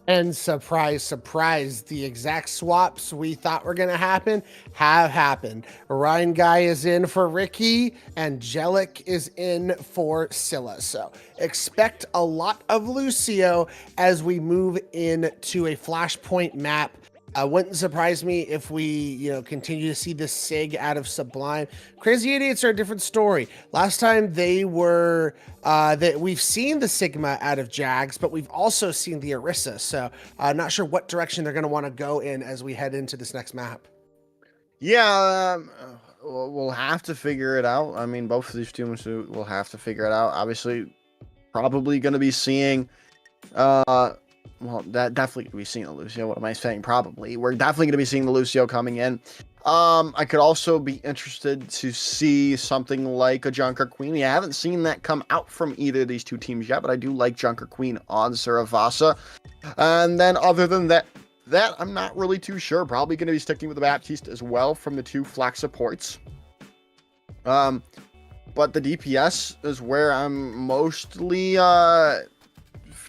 And surprise, surprise, the exact swaps we thought were going to happen have happened. Ryan Guy is in for Ricky, and Jellic is in for Scylla. So expect a lot of Lucio as we move into a Flashpoint map. Wouldn't surprise me if we, continue to see this SIG out of Sublime. Krazy 88z are a different story. Last time they were, that we've seen the Sigma out of Jags, but we've also seen the Orisa. So not sure what direction they're going to want to go in as we head into this next map. Yeah, we'll have to figure it out. I mean, both of these teams will have to figure it out. Obviously, probably going to be seeing, well, that definitely going to be seeing the Lucio. What am I saying? Probably. We're definitely going to be seeing the Lucio coming in. I could also be interested to see something like a Junker Queen. We haven't seen that come out from either of these two teams yet, but I do like Junker Queen on Saravasa. And then other than that, I'm not really too sure. Probably going to be sticking with the Baptiste as well from the two flex supports. But the DPS is where I'm mostly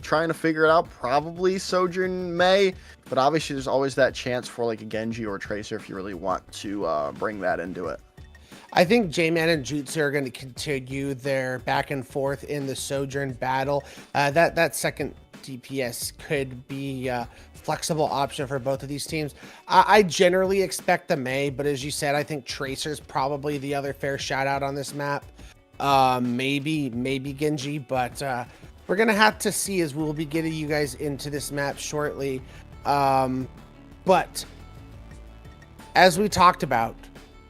trying to figure it out. Probably Sojourn May, but obviously there's always that chance for like a Genji or a Tracer if you really want to bring that into it. I think J-Man and Jutsu are going to continue their back and forth in the Sojourn battle. That second DPS could be a flexible option for both of these teams. I generally expect the May, but as you said, I think Tracer's probably the other fair shout out on this map. Maybe Genji, but we're going to have to see as we'll be getting you guys into this map shortly. But as we talked about,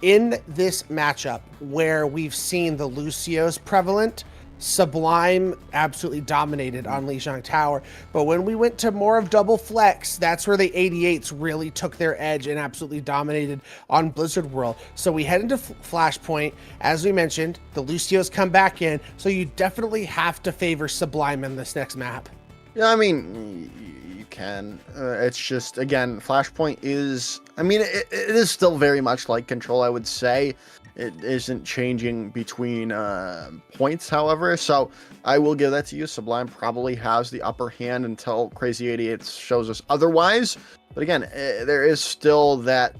in this matchup where we've seen the Lucios prevalent, Sublime absolutely dominated on Lijiang Tower. But when we went to more of double flex, that's where the 88s really took their edge and absolutely dominated on Blizzard World. So we head into Flashpoint. As we mentioned, the Lucios come back in. So you definitely have to favor Sublime in this next map. Yeah, I mean, you can. It's just, again, Flashpoint is, I mean, it is still very much like Control, I would say. It isn't changing between points, however, so I will give that to you. Sublime probably has the upper hand until Krazy 88z shows us otherwise. But again, there is still that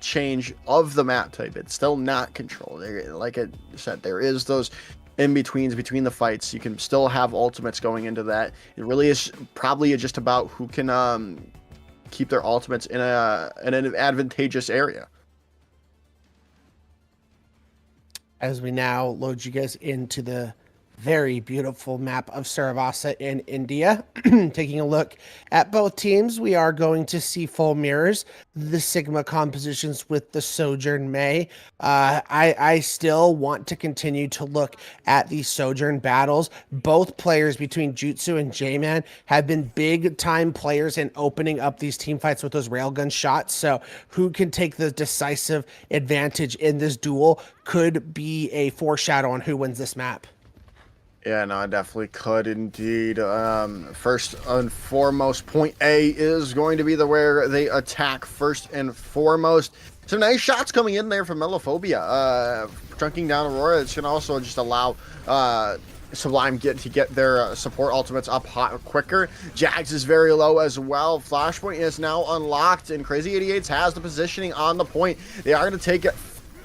change of the map type. It's still not Control. Like I said, there is those in-betweens between the fights. You can still have ultimates going into that. It really is probably just about who can keep their ultimates in an advantageous area. As we now load you guys into the very beautiful map of Saravasa in India. Taking a look at both teams, we are going to see full mirrors, the Sigma compositions with the Sojourn May. I still want to continue to look at these Sojourn battles. Both players between Jutsu and J-Man have been big time players in opening up these team fights with those railgun shots. So who can take the decisive advantage in this duel could be a foreshadow on who wins this map. Yeah, no, I definitely could indeed. First and foremost, point A is going to be where they attack first and foremost. Some nice shots coming in there from Melophobia. Chunking down Aurora. It's going to also just allow Sublime to get their support ultimates up hot quicker. Jags is very low as well. Flashpoint is now unlocked, and Krazy 88z has the positioning on the point. They are going to take it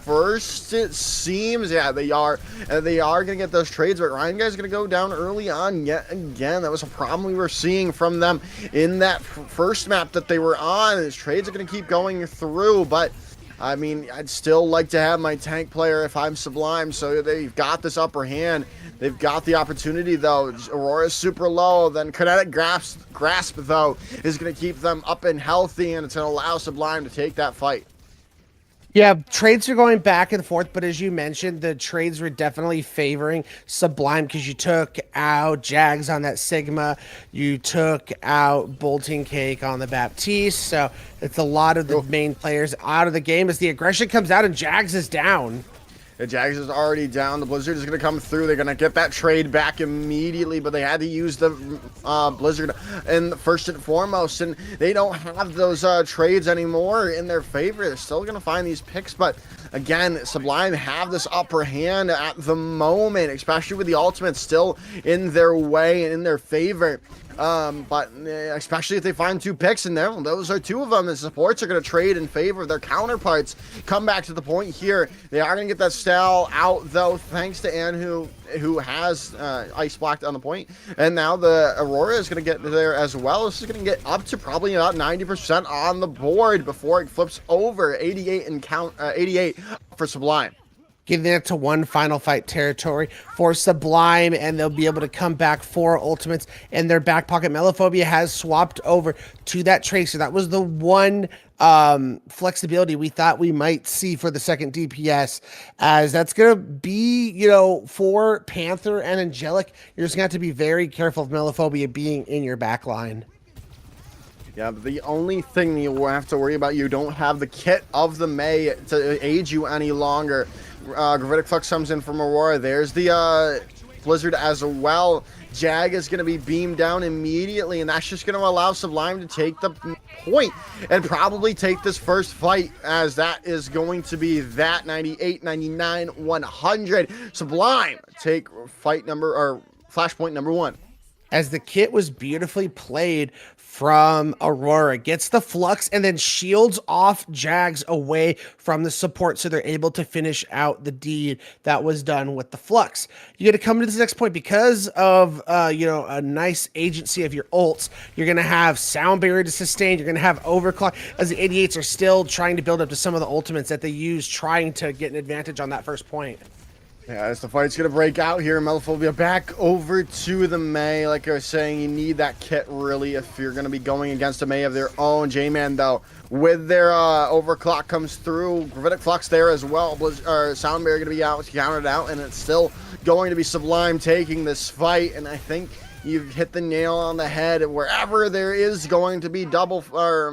first, it seems. Yeah, they are. And they are going to get those trades, but Ryan Guy's going to go down early on yet again. That was a problem we were seeing from them in that first map that they were on. His trades are going to keep going through, but I mean, I'd still like to have my tank player if I'm Sublime, so they've got this upper hand. They've got the opportunity, though. Aurora's super low. Then Kinetic Grasp, though, is going to keep them up and healthy, and it's going to allow Sublime to take that fight. Yeah, trades are going back and forth, but as you mentioned, the trades were definitely favoring Sublime because you took out Jags on that Sigma, you took out Bolting Cake on the Baptiste, so it's a lot of the main players out of the game as the aggression comes out and Jags is down. The Jags is already down. The Blizzard is going to come through. They're going to get that trade back immediately, but they had to use the Blizzard in first and foremost, and they don't have those trades anymore in their favor. They're still going to find these picks, but again, Sublime have this upper hand at the moment, especially with the ultimates still in their way and in their favor. But especially if they find 2 picks in there, those are 2 of them. The supports are going to trade in favor of their counterparts. Come back to the point here. They are going to get that stall out, though, thanks to Anhu, who has Ice Blocked on the point. And now the Aurora is going to get there as well. This is going to get up to probably about 90% on the board before it flips over 88 and count 88 for Sublime. Getting it to one final fight territory for Sublime, and they'll be able to come back 4 ultimates in their back pocket. Melophobia has swapped over to that Tracer. That was the one flexibility we thought we might see for the second DPS, as that's going to be, you know, for Panther and Angelic. You're just going to have to be very careful of Melophobia being in your back line. Yeah, but the only thing you have to worry about, you don't have the kit of the May to aid you any longer. Gravitic Flux comes in from Aurora. There's the Blizzard as well. Jag is going to be beamed down immediately, and that's just going to allow Sublime to take the point and probably take this first fight, as that is going to be that 98, 99, 100. Sublime take fight number, or flashpoint number 1. As the kit was beautifully played from Aurora, gets the Flux and then shields off Jags away from the support, so they're able to finish out the deed that was done with the Flux. You got to come to this next point because of you know, a nice agency of your ults. You're gonna have Sound Barrier to sustain. You're gonna have Overclock, as the 88s are still trying to build up to some of the ultimates that they use, trying to get an advantage on that first point. Yeah, as the fight's going to break out here, Melophobia back over to the May. Like I was saying, you need that kit, really, if you're going to be going against a May of their own. J-Man, though, with their Overclock comes through. Gravitic Flux there as well. Sound Barrier going to be out, counted out, and it's still going to be Sublime taking this fight. And I think you've hit the nail on the head. Wherever there is going to be double or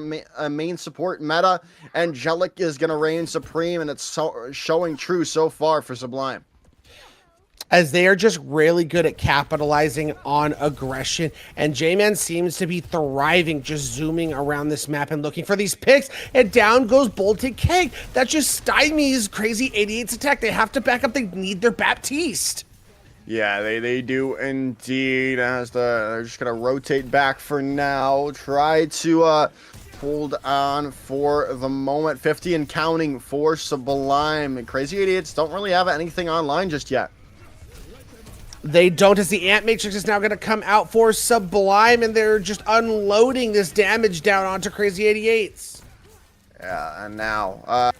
main support meta, Angelic is going to reign supreme, and it's showing true so far for Sublime, as they are just really good at capitalizing on aggression. And J-Man seems to be thriving, just zooming around this map and looking for these picks. And down goes Bolted Cake. That just stymies Krazy 88's attack. They have to back up. They need their Baptiste. Yeah, they do indeed. As they're just going to rotate back for now. Try to hold on for the moment. 50 and counting for Sublime. And Krazy 88s don't really have anything online just yet. They don't, as the Ant Matrix is now going to come out for Sublime, and they're just unloading this damage down onto Krazy 88s. Yeah, and now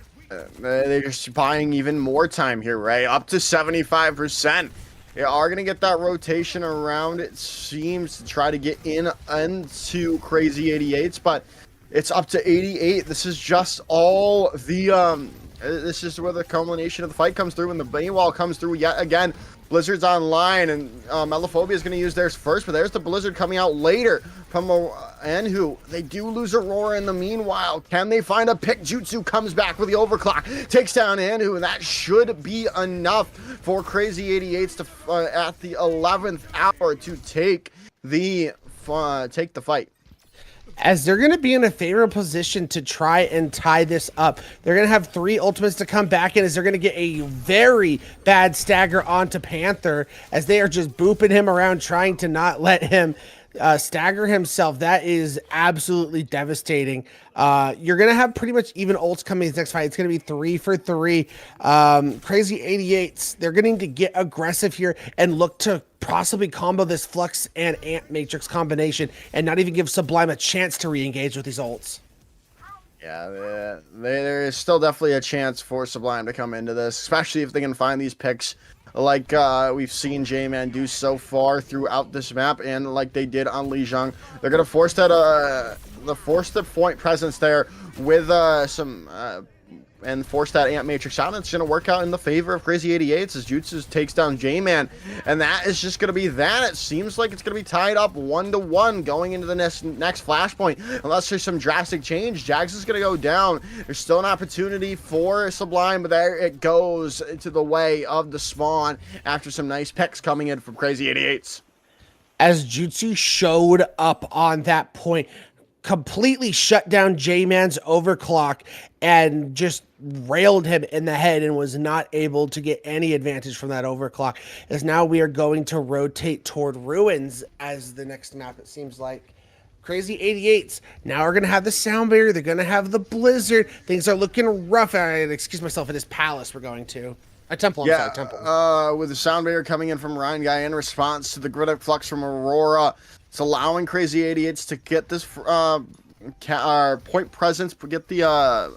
they're just buying even more time here, right? Up to 75%. They are going to get that rotation around, it seems, to try to get into Krazy 88s, but it's up to 88. This is just all the this is where the culmination of the fight comes through, when the Baywall comes through yet again. Blizzard's online, and Melophobia is going to use theirs first, but there's the Blizzard coming out later from Anhu. They do lose Aurora in the meanwhile. Can they find a pick? Jutsu comes back with the Overclock, takes down Anhu, and that should be enough for Krazy 88s to at the 11th hour to take the fight. As they're going to be in a favorable position to try and tie this up. They're going to have 3 ultimates to come back in, as they're going to get a very bad stagger onto Panther, as they are just booping him around, trying to not let him stagger himself. That is absolutely devastating. You're going to have pretty much even ults coming in this next fight. It's going to be 3 for 3. Krazy 88s, they're going to get aggressive here and look to possibly combo this Flux and Ant Matrix combination and not even give Sublime a chance to re-engage with these ults. Yeah, there is still definitely a chance for Sublime to come into this, especially if they can find these picks like we've seen J-Man do so far throughout this map, and like they did on Lijiang. They're going to force that the point presence there with some and force that Ant Matrix out. It's going to work out in the favor of Krazy 88z as Jutsu takes down J-Man. And that is just going to be that. It seems like it's going to be tied up 1-1 going into the next Flashpoint. Unless there's some drastic change, Jags is going to go down. There's still an opportunity for Sublime, but there it goes to the way of the spawn after some nice picks coming in from Krazy 88z. As Jutsu showed up on that point, completely shut down J-Man's overclock and just railed him in the head and was not able to get any advantage from that overclock. As now we are going to rotate toward Ruins as the next map, it seems like. Krazy 88z now are going to have the sound barrier. They're going to have the blizzard. Things are looking rough. Excuse myself, it is Palace we're going to. Temple, Temple. With the sound barrier coming in from Ryan Guy in response to the grid flux from Aurora. It's allowing Krazy 88z to get this point presence, get the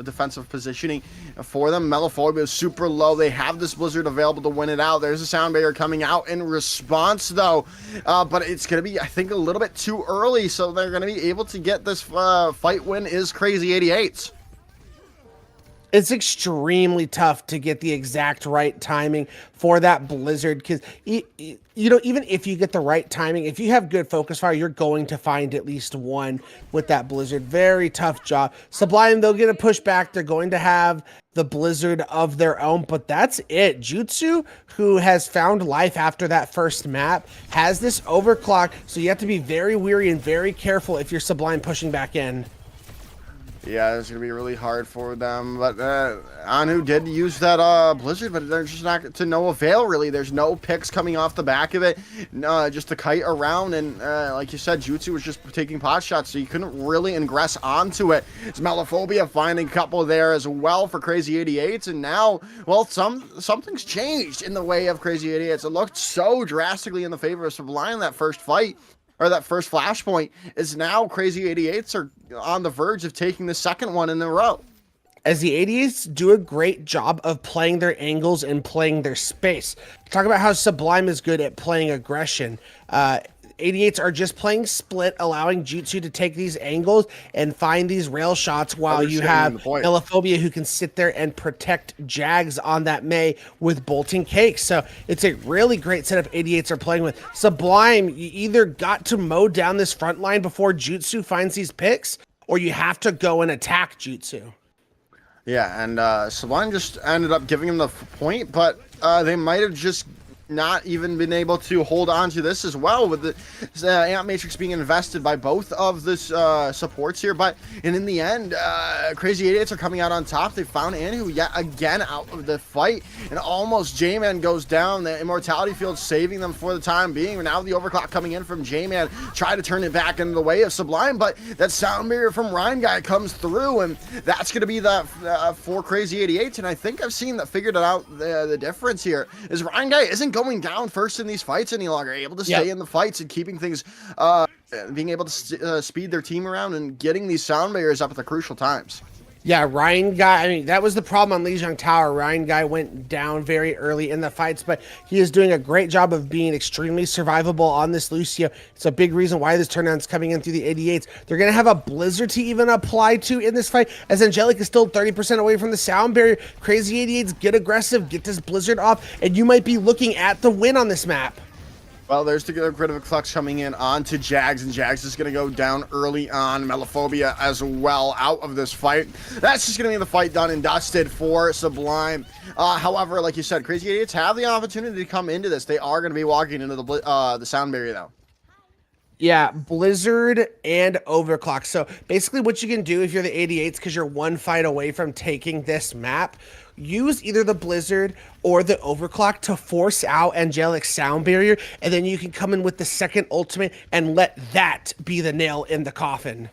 defensive positioning for them. Melophobia is super low. They have this blizzard available to win it out. There's a sound barrier coming out in response, though. But it's going to be, I think, a little bit too early, so they're going to be able to get this fight win is Krazy 88z. It's extremely tough to get the exact right timing for that blizzard because, you know, even if you get the right timing, if you have good focus fire, you're going to find at least one with that blizzard. Very tough job. Sublime, they'll get a push back. They're going to have the blizzard of their own, but that's it. Jutsu, who has found life after that first map, has this overclock, so you have to be very wary and very careful if you're Sublime pushing back in. Yeah, it's going to be really hard for them. But Anu did use that blizzard, but they're just not to no avail, really. There's no picks coming off the back of it. Just a kite around. And like you said, Jutsu was just taking pot shots, so you couldn't really ingress onto it. It's Melophobia finding a couple there as well for Krazy 88z. And now, well, something's changed in the way of Krazy 88z. It looked so drastically in the favor of Sublime that first fight. Or that first Flashpoint is now Krazy 88z are on the verge of taking the second one in a row. As the 88s do a great job of playing their angles and playing their space. Talk about how Sublime is good at playing aggression. 88s are just playing split, allowing Jutsu to take these angles and find these rail shots while you have Melophobia who can sit there and protect Jags on that May with bolting cakes. So it's a really great setup 88s are playing with. Sublime, you either got to mow down this front line before Jutsu finds these picks, or you have to go and attack Jutsu. Yeah, and Sublime just ended up giving him the point, but they might have just not even been able to hold on to this as well, with the Ant Matrix being invested by both of the supports here. But in the end, Krazy 88z are coming out on top. They found Anhu yet again out of the fight, and almost J-Man goes down. The Immortality Field saving them for the time being. And now the overclock coming in from J-Man, try to turn it back into the way of Sublime, but that sound barrier from Ryan Guy comes through, and that's going to be the for Krazy 88z. And I think I've figured it out. The difference here is Ryan Guy isn't going down first in these fights any longer, able to stay in the fights and keeping things, being able to speed their team around and getting these sound barriers up at the crucial times. Yeah, Ryan Guy, I mean, that was the problem on Lijiang Tower. Ryan Guy went down very early in the fights, but he is doing a great job of being extremely survivable on this Lucio. It's a big reason why this turnaround's coming in through the 88s. They're going to have a blizzard to even apply to in this fight, as Angelic is still 30% away from the sound barrier. Krazy 88s get aggressive, get this blizzard off, and you might be looking at the win on this map. Well, there's the grid of flux coming in onto Jags, and Jags is going to go down early on. Melophobia as well out of this fight. That's just going to be the fight done and dusted for Sublime. However, like you said, Krazy 88s have the opportunity to come into this. They are going to be walking into the sound barrier, though. Yeah, blizzard and overclock. So basically what you can do if you're the 88s, because you're one fight away from taking this map, use either the blizzard or the overclock to force out Angelic sound barrier, and then you can come in with the second ultimate and let that be the nail in the coffin.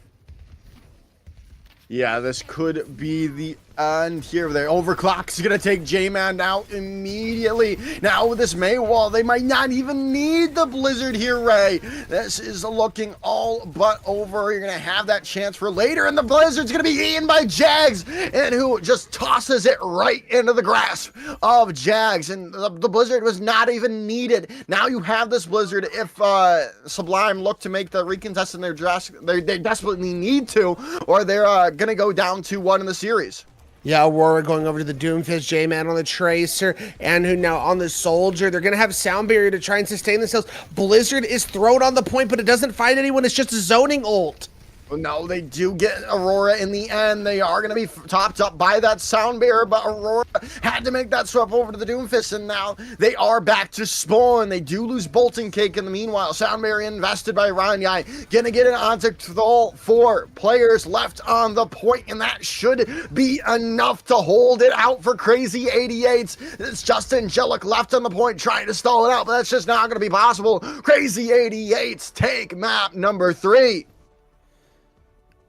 Yeah, this could be the end here. Their overclock's gonna take J-Man out immediately. Now with this May wall, they might not even need the blizzard here, Ray. This is looking all but over. You're gonna have that chance for later, and the blizzard's gonna be eaten by Jags, and who just tosses it right into the grasp of Jags, and the blizzard was not even needed. Now you have this blizzard if Sublime look to make the recontest in their dress. They desperately need to, or they're gonna go down 2-1 in the series. Yeah, Aurora going over to the Doomfist, J-Man on the Tracer, and who now on the Soldier. They're going to have Sound Barrier to try and sustain themselves. Blizzard is thrown on the point, but it doesn't find anyone. It's just a zoning ult. No, they do get Aurora in the end. They are going to be topped up by that Sound Bearer, but Aurora had to make that swap over to the Doomfist, and now they are back to spawn. They do lose Bolting Cake in the meanwhile. Sound Bearer invested by Ranyai. Going to get it onto all 4 players left on the point, and that should be enough to hold it out for Krazy 88z. It's just Angelic left on the point trying to stall it out, but that's just not going to be possible. Krazy 88z take map number 3.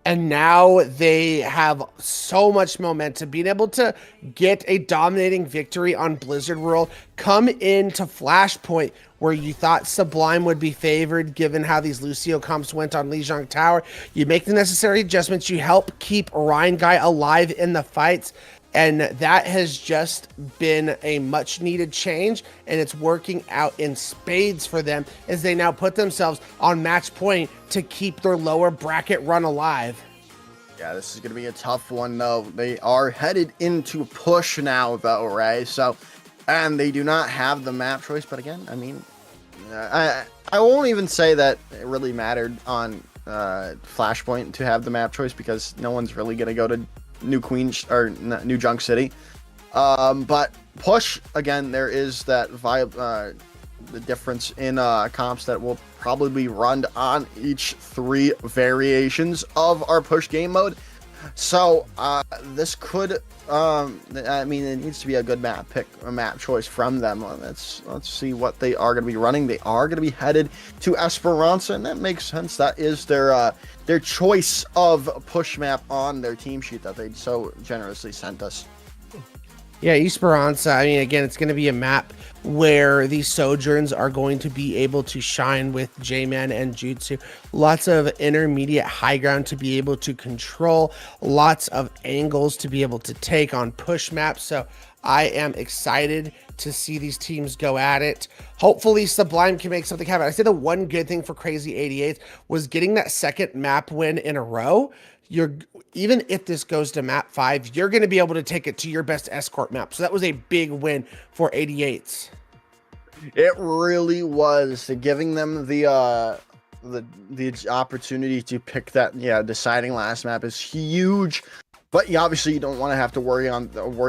And now they have so much momentum, being able to get a dominating victory on Blizzard World, come into Flashpoint, where you thought Sublime would be favored given how these Lucio comps went on Lijiang Tower. You make the necessary adjustments, you help keep Ryan Guy alive in the fights, and that has just been a much needed change, and it's working out in spades for them as they now put themselves on match point to keep their lower bracket run alive. Yeah, this is going to be a tough one, though. They are headed into push now, though, right? So, and they do not have the map choice, but again, I mean, I won't even say that it really mattered on Flashpoint to have the map choice, because no one's really going to go to New Queen or New Junk City. But push, again, there is that vibe, the difference in comps that will probably be run on each 3 variations of our push game mode. So this could, I mean, it needs to be a good map pick, a map choice from them. Let's see what they are going to be running. They are going to be headed to Esperanza, and that makes sense. That is their choice of push map on their team sheet that they so generously sent us. Yeah, Esperanza, I mean, again, it's going to be a map where these Sojourns are going to be able to shine with J-Man and Jutsu. Lots of intermediate high ground to be able to control. Lots of angles to be able to take on push maps. So I am excited to see these teams go at it. Hopefully Sublime can make something happen. I say the one good thing for Krazy 88z was getting that second map win in a row. Even if this goes to map 5, you're going to be able to take it to your best escort map. So that was a big win for 88s. It really was, giving them the opportunity to pick that deciding last map is huge. But obviously you don't want to have to worry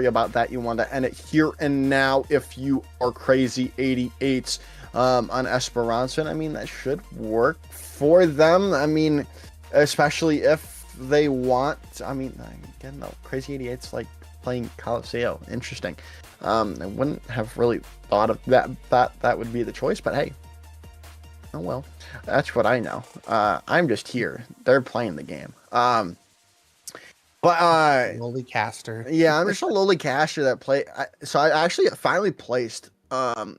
about that. You want to end it here and now if you are Krazy 88s on Esperanza. And I mean, that should work for them. I mean, especially if they want, I mean, again, though, Krazy 88's like playing Coliseum. Interesting. I wouldn't have really thought of that would be the choice, but hey, oh well, that's what I know. I'm just here. They're playing the game. But lowly caster. Yeah, I'm just a lowly caster that play. So I actually finally placed in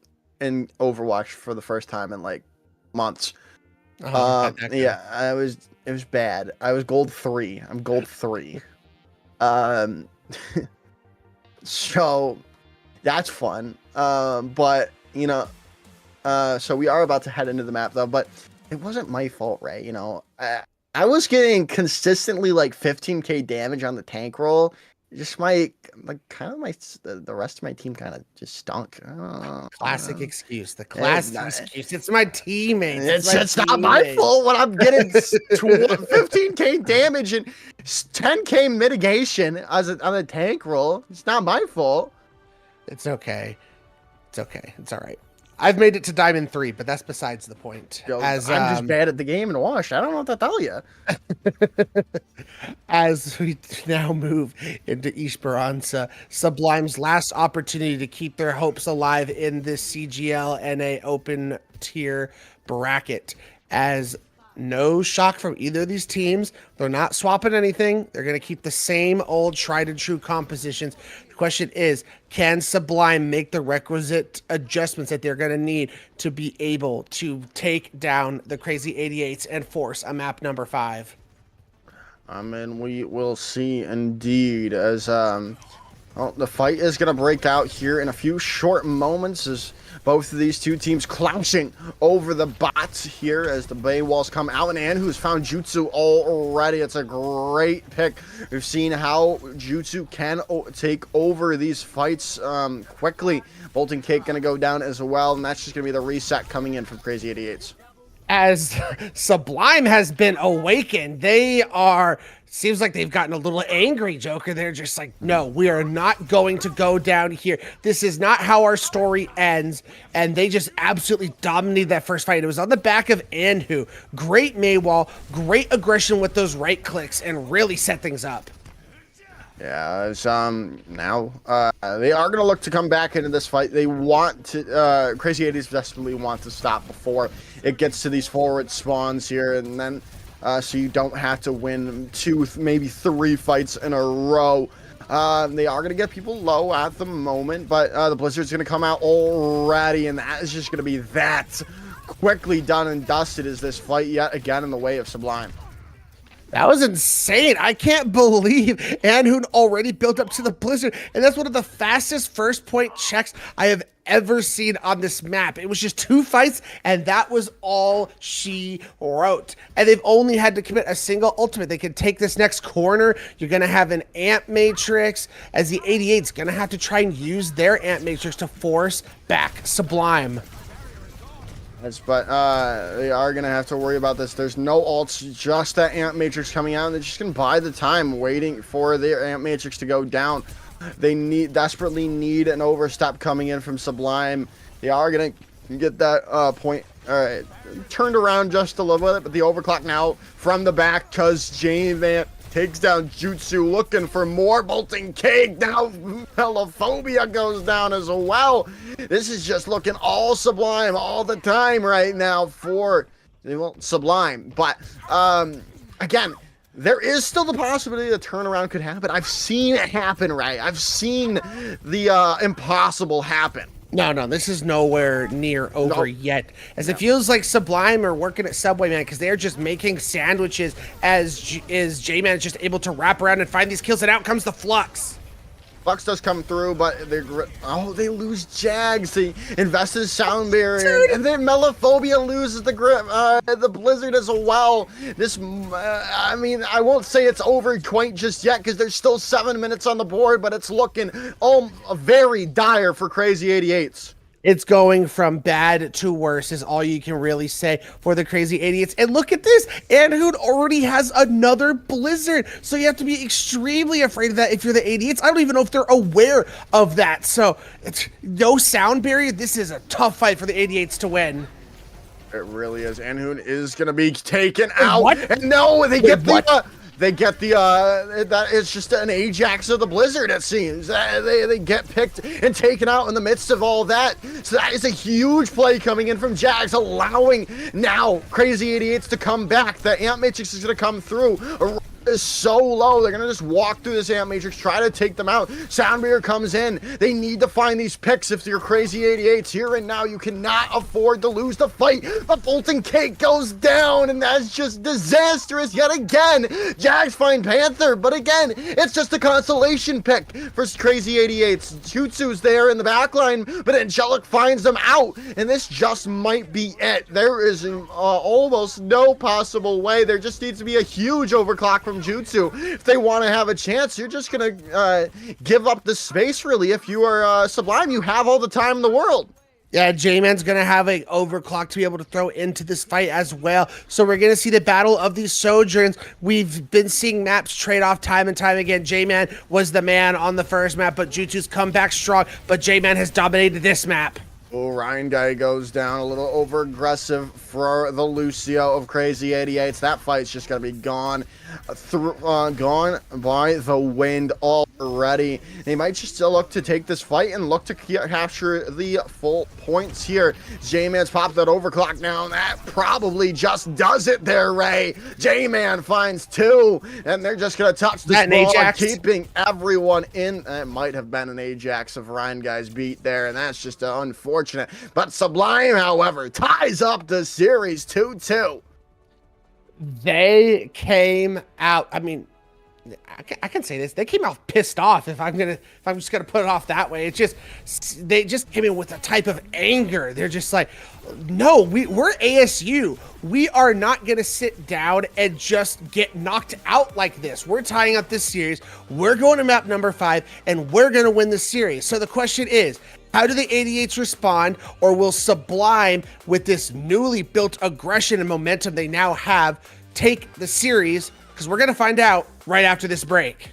Overwatch for the first time in like months. Yeah, it was bad. I was gold 3. I'm gold 3. So that's fun. But you know, so we are about to head into the map though, but it wasn't my fault, right? You know, I was getting consistently like 15k damage on the tank roll. Just the rest of my team kind of just stunk. Classic excuse. The classic excuse. It's my teammates. It's not my fault when I'm getting 15k damage and 10k mitigation on a tank roll. It's not my fault. It's okay. It's okay. It's all right. I've made it to Diamond 3, but that's besides the point. Yo, I'm just bad at the game and wash. I don't know what to tell you. As we now move into Esperanza, Sublime's last opportunity to keep their hopes alive in this CGL and a open tier bracket. As no shock from either of these teams. They're not swapping anything. They're going to keep the same old tried and true compositions. The question is, can Sublime make the requisite adjustments that they're going to need to be able to take down the Krazy 88s and force a map number 5? I mean, we will see indeed, as Well, the fight is going to break out here in a few short moments as both of these two teams crouching over the bots here as the bay walls come out. And Anhu's found Jutsu already. It's a great pick. We've seen how Jutsu can take over these fights quickly. Bolton Cake going to go down as well, and that's just going to be the reset coming in from Krazy 88z. As Sublime has been awakened, seems like they've gotten a little angry, Joker. They're just like, no, we are not going to go down here. This is not how our story ends. And they just absolutely dominated that first fight. It was on the back of Anhu. Great Maywall, great aggression with those right clicks, and really set things up. Yeah, it's, now they are going to look to come back into this fight. They want to, Krazy 88z desperately want to stop before it gets to these forward spawns here, and then so you don't have to win 2, maybe 3 fights in a row. They are going to get people low at the moment, but the Blizzard's going to come out already, and that is just going to be that quickly done and dusted as this fight yet again in the way of Sublime. That was insane. I can't believe Anhu already built up to the Blizzard. And that's one of the fastest first point checks I have ever seen on this map. It was just 2 fights, and that was all she wrote. And they've only had to commit a single ultimate. They can take this next corner. You're going to have an Amp Matrix, as the 88's going to have to try and use their Amp Matrix to force back Sublime. But they are going to have to worry about this. There's no ults, just that Amp Matrix coming out, and they're just going to buy the time waiting for their Amp Matrix to go down. They desperately need an overstep coming in from Sublime. They are going to get that point turned around just a little bit, but the overclock now from the back because J-Man takes down Jutsu, looking for more. Bolton Cake, now Melophobia goes down as well. This is just looking all Sublime all the time right now for, well, Sublime. But, again, there is still the possibility the turnaround could happen. I've seen it happen, right? I've seen the impossible happen. No, this is nowhere near over yet. As it feels like Sublime are working at Subway, man, because they're just making sandwiches as J-Man is just able to wrap around and find these kills, and out comes the Flux. Flux does come through, but they lose Jags. They invested in Sound Barrier, and then Melophobia loses the grip, the Blizzard as well. This, I mean, I won't say it's over quite just yet because there's still 7 minutes on the board, but it's looking very dire for Krazy 88z. It's going from bad to worse is all you can really say for the Krazy 88z. And look at this. Anhu already has another Blizzard. So you have to be extremely afraid of that if you're the 88z. I don't even know if they're aware of that. So it's no Sound Barrier. This is a tough fight for the 88z to win. It really is. Anhu is going to be taken out. What? And no, they get that is just an Ajax of the Blizzard, it seems. They get picked and taken out in the midst of all that. So that is a huge play coming in from Jags, allowing now Krazy 88z to come back. The Amp Matrix is going to come through. Is so low, they're gonna just walk through this Amp Matrix, try to take them out. Sound Barrier comes in. They need to find these picks if you're Krazy 88z here and now. You cannot afford to lose the fight. But Bolton Cake goes down, and that's just disastrous yet again. Jags find Panther, but again, it's just a consolation pick for Krazy 88z. Jutsu's there in the backline, but Angelic finds them out, and this just might be it. There is almost no possible way. There just needs to be a huge overclock from Jutsu. If they want to have a chance, you're just going to give up the space, really. If you are Sublime, you have all the time in the world. Yeah, J-Man's going to have an overclock to be able to throw into this fight as well. So we're going to see the battle of these Sojourns. We've been seeing maps trade off time and time again. J-Man was the man on the first map, but Jutsu's come back strong. But J-Man has dominated this map. Oh, Ryan Guy goes down a little over aggressive for the Lucio of Krazy 88z. That fight's just going to be gone by the wind already. They might just still look to take this fight and look to capture the full points here. J-Man's popped that overclock now, and that probably just does it there, Ray. J-Man finds 2, and they're just going to touch the ball, keeping everyone in. It might have been an Ajax of Ryan Guy's beat there, and that's just unfortunate. But Sublime, however, ties up the series 2-2. They came out. I mean, I can say this. They came out pissed off. If I'm just gonna put it off that way, it's just they just came in with a type of anger. They're just like, no, we're ASU. We are not gonna sit down and just get knocked out like this. We're tying up this series. We're going to map number 5, and we're gonna win the series. So the question is, how do the 88s respond, or will Sublime, with this newly built aggression and momentum they now have, take the series? Because we're going to find out right after this break.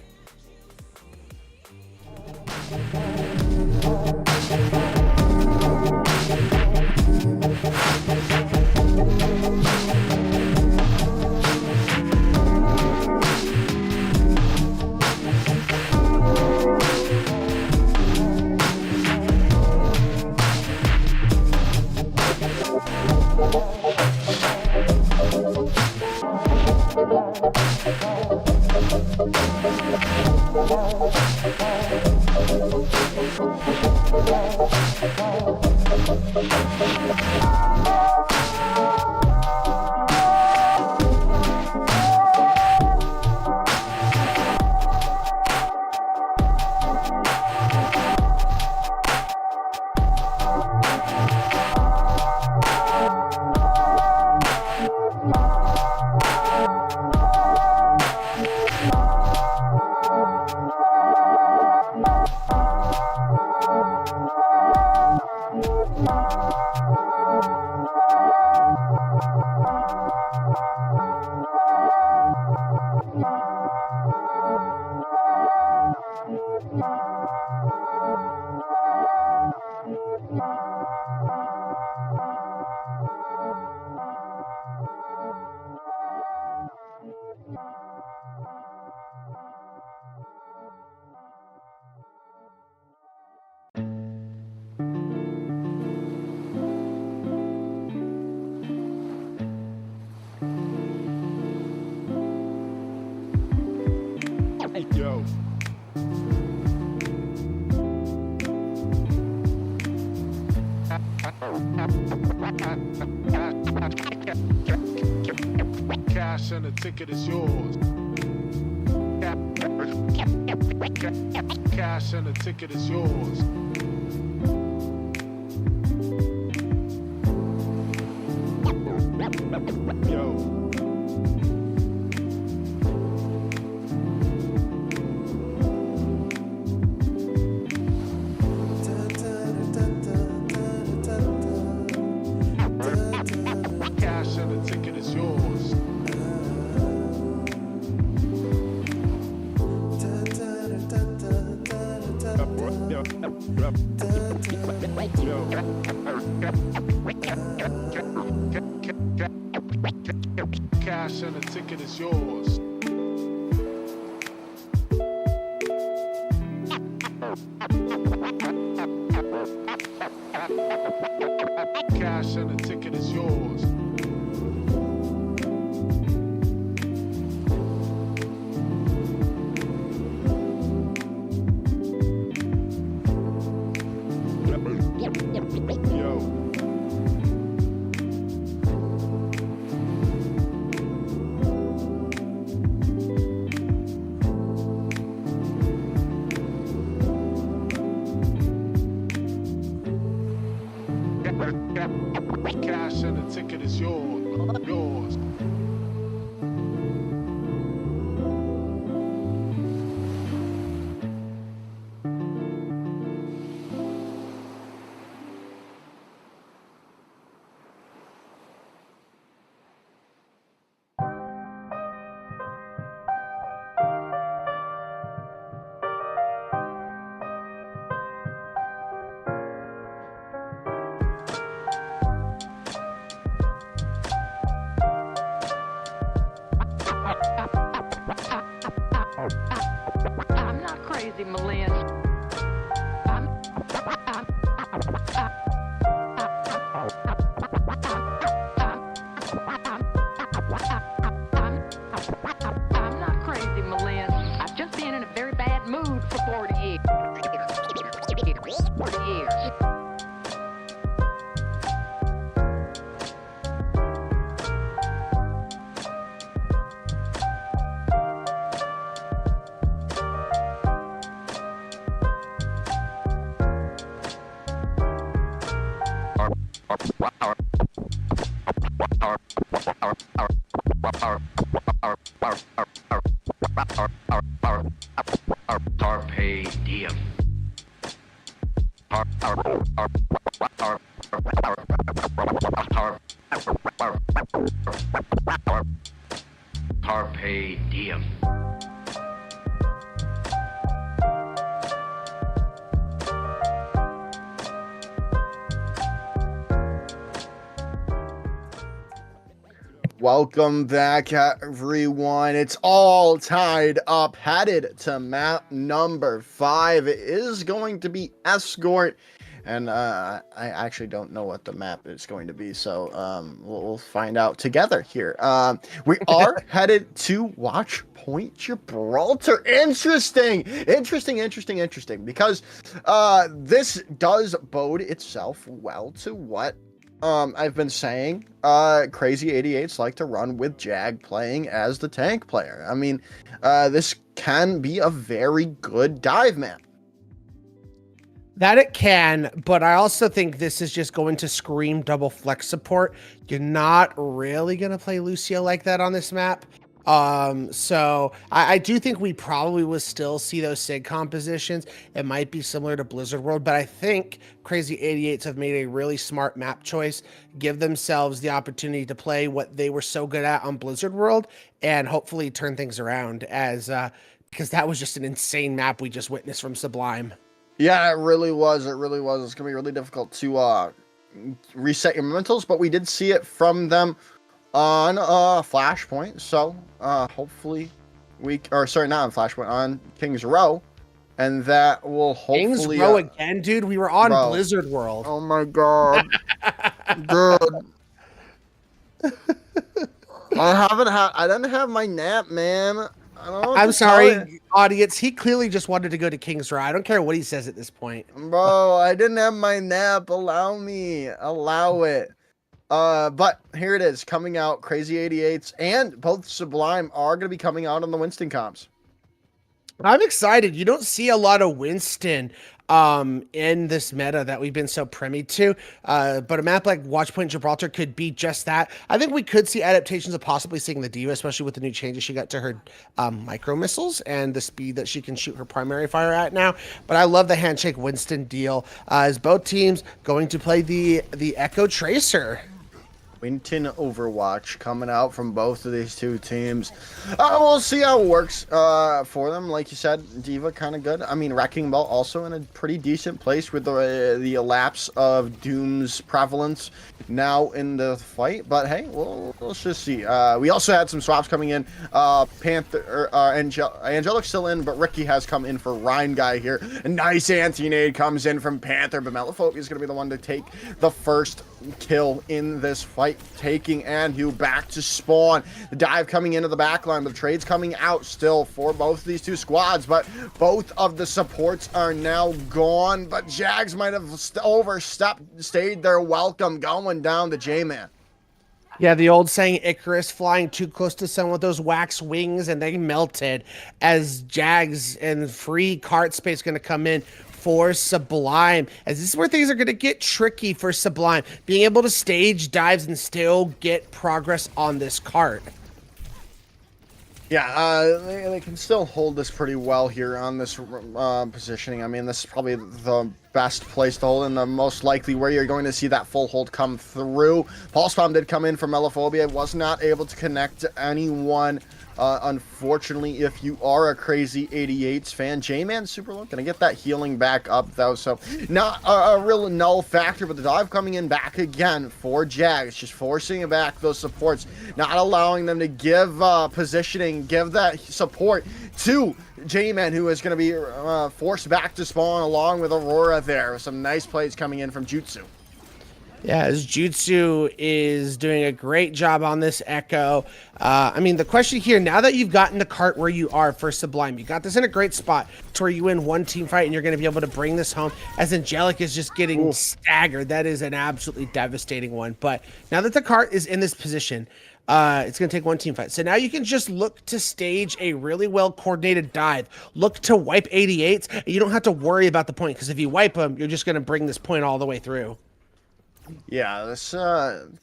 Yo. Cash and the ticket is yours. Cash and the ticket is yours. Yo. Cash and the ticket is yours. Cash and the ticket is yours. Cash and the ticket is yours. Yo. Cash and the ticket is yours. Yours. I'm not crazy, Malin. I'm not crazy, Malin. I've just been in a very bad mood for 40 years. 40 years. Carpe diem. Carpe diem. Welcome back, everyone. It's all tied up, headed to map number 5. It is going to be Escort, and I actually don't know what the map is going to be, so we'll find out together here. We are headed to Watch Point Gibraltar. Interesting, because this does bode itself well to what I've been saying Krazy 88z like to run with Jag playing as the tank player. I mean, this can be a very good dive map. That it can, but I also think this is just going to scream double flex support. You're not really going to play Lucio like that on this map. So I do think we probably will still see those SIG compositions. It might be similar to Blizzard World, but I think Krazy 88z have made a really smart map choice, give themselves the opportunity to play what they were so good at on Blizzard World and hopefully turn things around because that was just an insane map we just witnessed from Sublime. Yeah, it really was. It's going to be really difficult to reset your mentals, but we did see it from them on Flashpoint, so hopefully not on Flashpoint, on King's Row, and that will hopefully King's Row again, dude. We were on Blizzard World. Oh my god, dude. I didn't have my nap, man. I'm sorry, audience. He clearly just wanted to go to King's Row. I don't care what he says at this point. Bro, I didn't have my nap. Allow it. But here it is, coming out. Krazy 88z and both Sublime are going to be coming out on the Winston comps. I'm excited. You don't see a lot of Winston in this meta that we've been so privy to. But a map like Watchpoint Gibraltar could be just that. I think we could see adaptations of possibly seeing the Diva, especially with the new changes she got to her micro missiles and the speed that she can shoot her primary fire at now. But I love the handshake Winston deal as both teams going to play the Echo Tracer. Winton Overwatch coming out from both of these two teams. We'll see how it works for them. Like you said, Diva kind of good. I mean, Wrecking Ball also in a pretty decent place with the elapse of Doom's prevalence now in the fight. But hey, let's just see. We also had some swaps coming in. Angelic's still in, but Ricky has come in for Rhine Guy here. A nice anti-nade comes in from Panther, but Meliphobia is going to be the one to take the first kill in this fight, taking Anhu back to spawn. The dive coming into the backline, but the trades coming out still for both of these two squads, but both of the supports are now gone, but Jags might have stayed their welcome, going down to J-Man. Yeah, the old saying, Icarus flying too close to someone with those wax wings, and they melted as Jags and free cart space going to come in for Sublime, as this is where things are going to get tricky for Sublime, being able to stage dives and still get progress on this cart. Yeah, they can still hold this pretty well here on this positioning. I mean, this is probably the best place to hold and the most likely where you're going to see that full hold come through. Pulse Bomb did come in for Meliphobia, was not able to connect to anyone. Unfortunately, if you are a Krazy 88z fan, J-Man super low, gonna get that healing back up though, so not a real null factor, but the dive coming in back again for Jags, just forcing back those supports, not allowing them to give positioning, give that support to J-Man, who is going to be forced back to spawn along with Aurora there. Some nice plays coming in from Jutsu. Yeah, as Jutsu is doing a great job on this Echo. I mean, the question here, now that you've gotten the cart where you are for Sublime, you got this in a great spot to where you win one team fight and you're going to be able to bring this home, as Angelic is just getting staggered. That is an absolutely devastating one. But now that the cart is in this position, it's going to take one team fight. So now you can just look to stage a really well-coordinated dive. Look to wipe 88s. You don't have to worry about the point, because if you wipe them, you're just going to bring this point all the way through. Yeah, this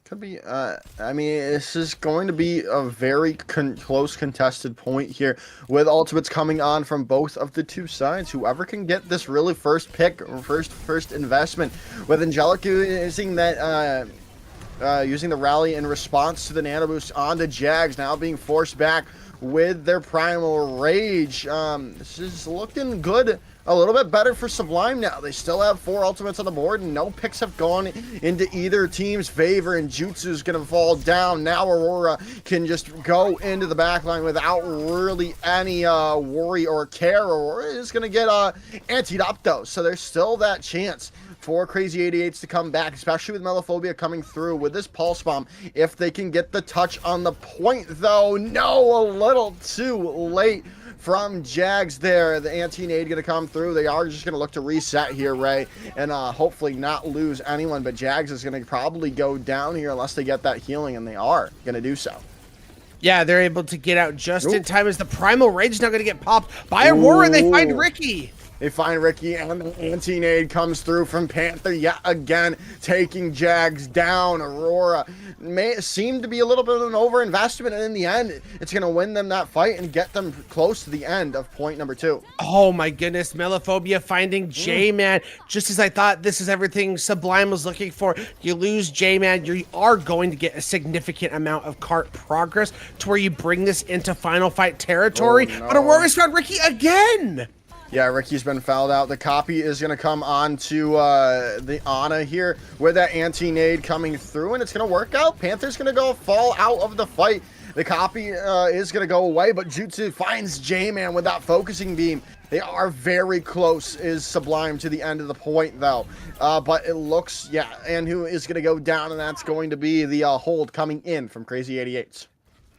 could be. I mean, this is going to be a very close contested point here, with ultimates coming on from both of the two sides. Whoever can get this really first pick, or first investment, with Angelica using that. Using the rally in response to the nano boost on the Jags, now being forced back with their primal rage. This is looking good. A little bit better for Sublime now. They still have 4 ultimates on the board, and no picks have gone into either team's favor, and Jutsu's going to fall down. Now Aurora can just go into the backline without really any worry or care. Aurora is going to get antied up, though, so there's still that chance for Krazy 88z to come back, especially with Melophobia coming through with this Pulse Bomb. If they can get the touch on the point, though, no, a little too late from Jags there. The anti-nade going to come through. They are just going to look to reset here, Ray, and hopefully not lose anyone, but Jags is going to probably go down here unless they get that healing, and they are going to do so. Yeah, they're able to get out just in time as the Primal Rage is now going to get popped by Aurora, and they find Ricky. They find Ricky, and the anti-nade comes through from Panther yet again, taking Jags down. Aurora may seem to be a little bit of an overinvestment, and in the end, it's going to win them that fight and get them close to the end of point number 2. Oh my goodness, Melophobia finding J-Man. Just as I thought this is everything Sublime was looking for. You lose J-Man, you are going to get a significant amount of cart progress to where you bring this into final fight territory. Oh, no. But Aurora's found Ricky again. Yeah, Ricky's been fouled out. The copy is going to come on to the Ana here with that anti-nade coming through, and it's going to work out. Panther's going to fall out of the fight. The copy is going to go away, but Jutsu finds J-Man with that focusing beam. They are very close, is Sublime, to the end of the point, though. But it looks, yeah, and who is going to go down, and that's going to be the hold coming in from Krazy 88z.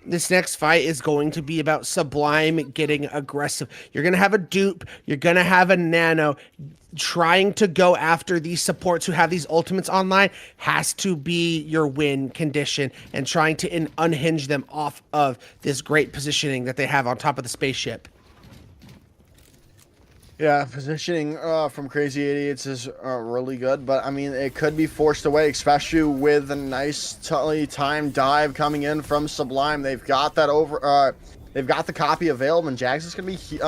This next fight is going to be about Sublime getting aggressive. You're going to have a dupe. You're going to have a nano. Trying to go after these supports who have these ultimates online has to be your win condition, and trying to unhinge them off of this great positioning that they have on top of the spaceship. Yeah, positioning from Krazy 88z is really good, but I mean, it could be forced away, especially with a nice timed dive coming in from Sublime. They've got that they've got the copy available, and Jags is going to be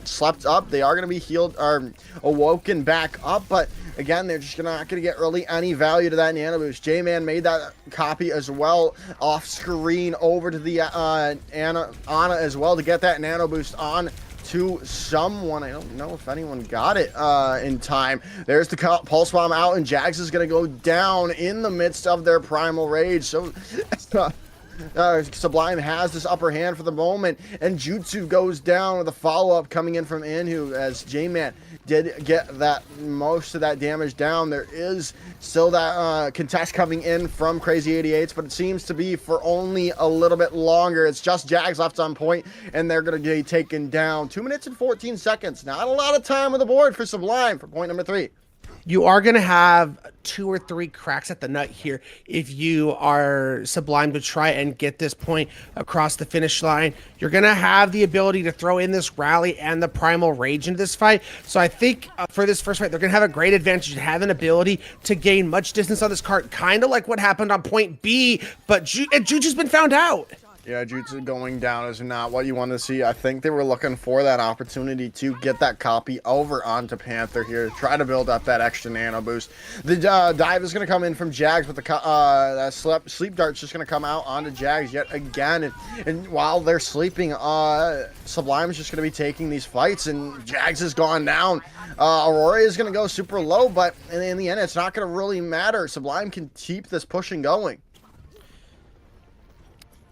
slept up. They are going to be healed or awoken back up, but again, they're just not going to get really any value to that nano boost. J-Man made that copy as well off screen over to the Ana as well to get that nano boost on to someone. I don't know if anyone got it in time. There's the Pulse Bomb out, and Jags is going to go down in the midst of their Primal Rage. So Sublime has this upper hand for the moment, and Jutsu goes down with a follow-up coming in from Inhu as J-Man did get that most of that damage down. There is still that contest coming in from Krazy 88z, but it seems to be for only a little bit longer. It's just Jags left on point, and they're going to get taken down. 2 minutes and 14 seconds. Not a lot of time on the board for Sublime for point number 3. You are going to have 2 or 3 cracks at the nut here if you are Sublime to try and get this point across the finish line. You're going to have the ability to throw in this rally and the Primal Rage into this fight. So I think for this first fight, they're going to have a great advantage to have an ability to gain much distance on this cart, kind of like what happened on point B, but Juju's been found out. Yeah, Jutsu going down is not what you want to see. I think they were looking for that opportunity to get that copy over onto Panther here, try to build up that extra nano boost. The dive is going to come in from Jags, but the sleep dart's just going to come out onto Jags yet again. And while they're sleeping, Sublime is just going to be taking these fights, and Jags has gone down. Aurora is going to go super low, but in the end, it's not going to really matter. Sublime can keep this pushing going.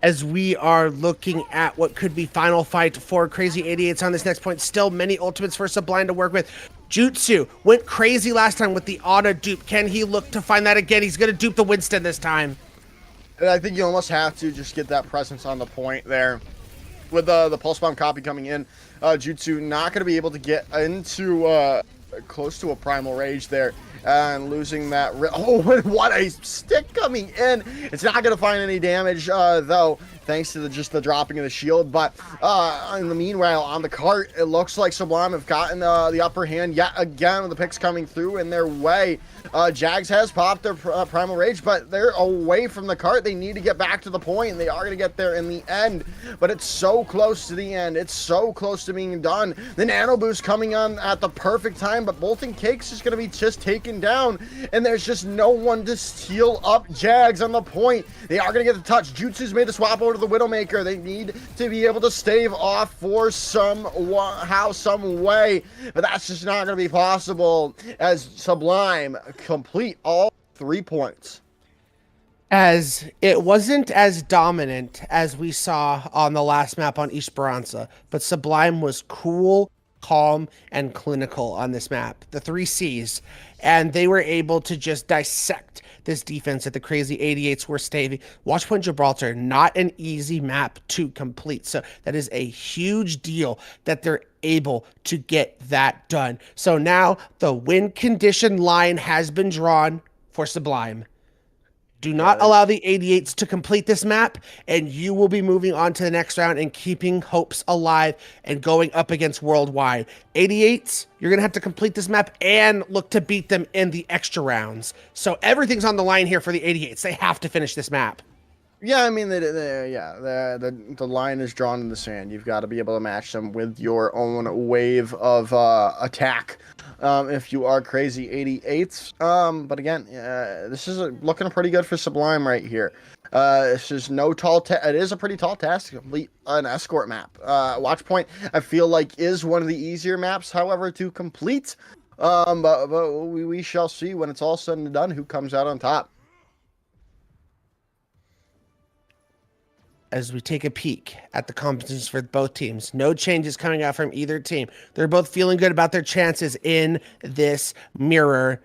As we are looking at what could be final fight for Krazy 88z on this next point, still many ultimates for Sublime to work with. Jutsu went crazy last time with the auto dupe. Can he look to find that again? He's going to dupe the Winston this time. And I think you almost have to just get that presence on the point there. With the Pulse Bomb copy coming in, Jutsu not going to be able to get into close to a Primal Rage there. And losing that. Oh, what a stick coming in. It's not going to find any damage, though. thanks to just the dropping of the shield. But in the meanwhile, on the cart, it looks like Sublime have gotten the upper hand yet again with the picks coming through in their way. Jags has popped their Primal Rage, but they're away from the cart. They need to get back to the point, and they are going to get there in the end. But it's so close to the end. It's so close to being done. The Nano Boost coming on at the perfect time, but Bolton Cakes is going to be just taken down, and there's just no one to steal up Jags on the point. They are going to get the touch. Jutsu's made the swap over to the Widowmaker. They need to be able to stave off for some way, but that's just not going to be possible as Sublime complete all 3 points. As it wasn't as dominant as we saw on the last map on Esperanza, but Sublime was cool, calm, and clinical on this map, the 3 C's, and they were able to just dissect this defense that the Krazy 88s were staving. Watchpoint Gibraltar, not an easy map to complete, so that is a huge deal that they're able to get that done. So now the win condition line has been drawn for Sublime. Do not allow the 88s to complete this map, and you will be moving on to the next round and keeping hopes alive and going up against Worldwide. 88s, you're going to have to complete this map and look to beat them in the extra rounds. So everything's on the line here for the 88s. They have to finish this map. Yeah, I mean, the line is drawn in the sand. You've got to be able to match them with your own wave of attack. If you are Krazy 88s. But again, this is looking pretty good for Sublime right here. This is no tall it is a pretty tall task to complete an escort map. Watchpoint, I feel like, is one of the easier maps, however, to complete. But we shall see when it's all said and done who comes out on top. As we take a peek at the competitions for both teams, no changes coming out from either team. They're both feeling good about their chances in this mirror.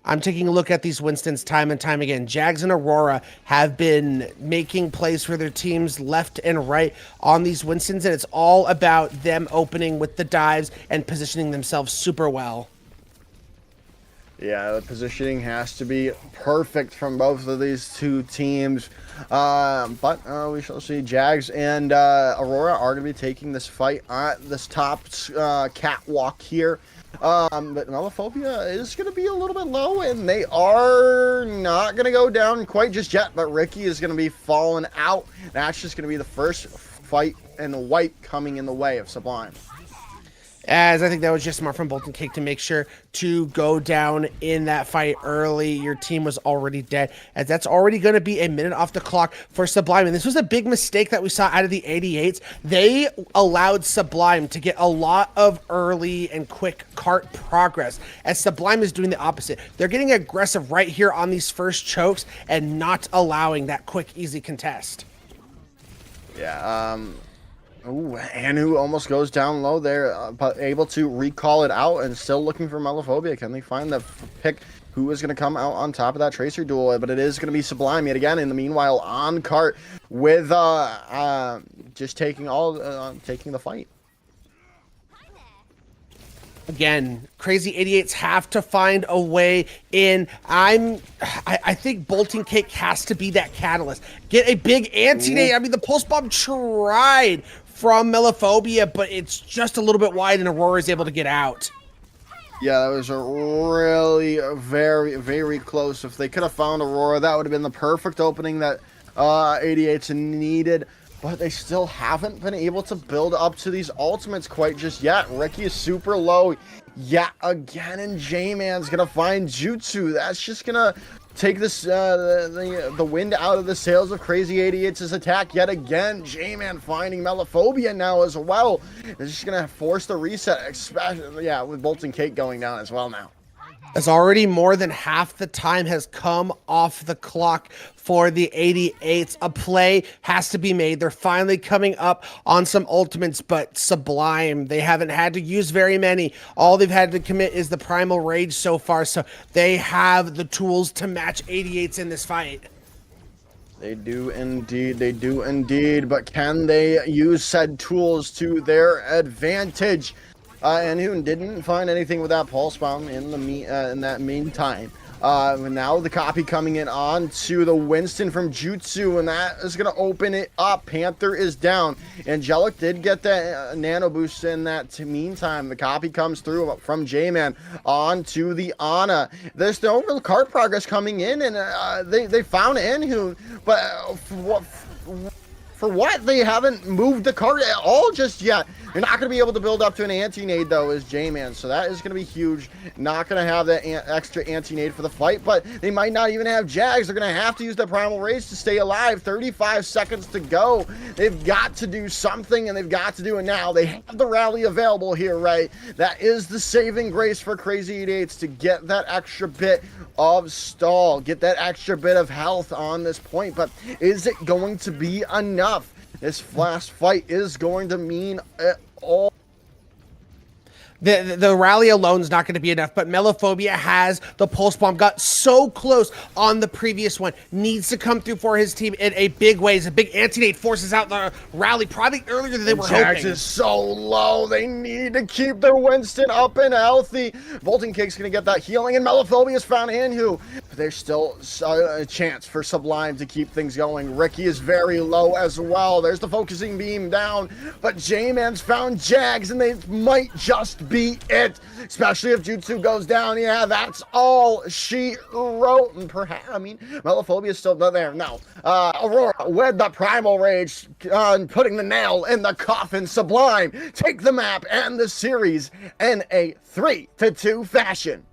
I'm taking a look at these Winstons time and time again. Jags and Aurora have been making plays for their teams left and right on these Winstons, and it's all about them opening with the dives and positioning themselves super well. Yeah, the positioning has to be perfect from both of these two teams. But we shall see. Jags and Aurora are going to be taking this fight at this top catwalk here. But Melophobia is going to be a little bit low, and they are not going to go down quite just yet. But Ricky is going to be falling out. That's just going to be the first fight and wipe coming in the way of Sublime. As I think that was just smart from Bolton Cake to make sure to go down in that fight early. Your team was already dead, as that's already going to be a minute off the clock for Sublime. And this was a big mistake that we saw out of the 88s. They allowed Sublime to get a lot of early and quick cart progress, as Sublime is doing the opposite. They're getting aggressive right here on these first chokes and not allowing that quick, easy contest. Yeah, Ooh, Anu almost goes down low there, but able to recall it out and still looking for Melophobia. Can they find the pick who is going to come out on top of that Tracer duel? But it is going to be Sublime yet again. In the meanwhile, on cart with just taking the fight. Again, Krazy 88s have to find a way in. I think Bolton Cake has to be that catalyst. Get a big anti-nade. I mean, the pulse bomb tried from Melophobia, but it's just a little bit wide, and Aurora is able to get out. Yeah, that was a really very, very close. If they could have found Aurora, that would have been the perfect opening that 88s needed. But they still haven't been able to build up to these ultimates quite just yet. Ricky is super low yet again, and J-Man's going to find Jutsu. That's just going to take this the wind out of the sails of Krazy 88's attack yet again. J-Man finding Melophobia now as well. It's just going to force the reset, especially, yeah, with Bolton Cake going down as well now. As already more than half the time has come off the clock for the 88s. A play has to be made. They're finally coming up on some ultimates, but Sublime, they haven't had to use very many. All they've had to commit is the Primal Rage so far, so they have the tools to match 88s in this fight. They do indeed, but can they use said tools to their advantage? and didn't find anything with that pulse bomb in that meantime. Now the copy coming in on to the Winston from Jutsu, and that is going to open it up. Panther is down. Angelic did get that nano boost in that meantime. The copy comes through from J-Man on to the Ana. There's no real card progress coming in, and they found Anhu, but for what? They haven't moved the card at all just yet. You're not going to be able to build up to an anti-nade, though, as J-Man. So that is going to be huge. Not going to have that extra anti-nade for the fight, but they might not even have Jags. They're going to have to use the Primal Rage to stay alive. 35 seconds to go. They've got to do something, and they've got to do it now. They have the rally available here, right? That is the saving grace for Krazy 88z to get that extra bit of stall, get that extra bit of health on this point. But is it going to be enough? This last fight is going to mean it all. The rally alone is not going to be enough, but Melophobia has the pulse bomb, got so close on the previous one, needs to come through for his team in a big way. As a big anti-nade forces out the rally probably earlier than they were Jax hoping. is so low. They need to keep their Winston up and healthy. Bolton Cake's going to get that healing, and Melophobia's found Anhu. There's still a chance for Sublime to keep things going. Ricky is very low as well. There's the focusing beam down, but J-Man's found Jags, and they might just be it, especially if Jutsu goes down. Yeah, that's all she wrote. And perhaps, Melophobia is still not there. No, Aurora with the Primal Rage, putting the nail in the coffin. Sublime take the map and the series in a 3-2 fashion.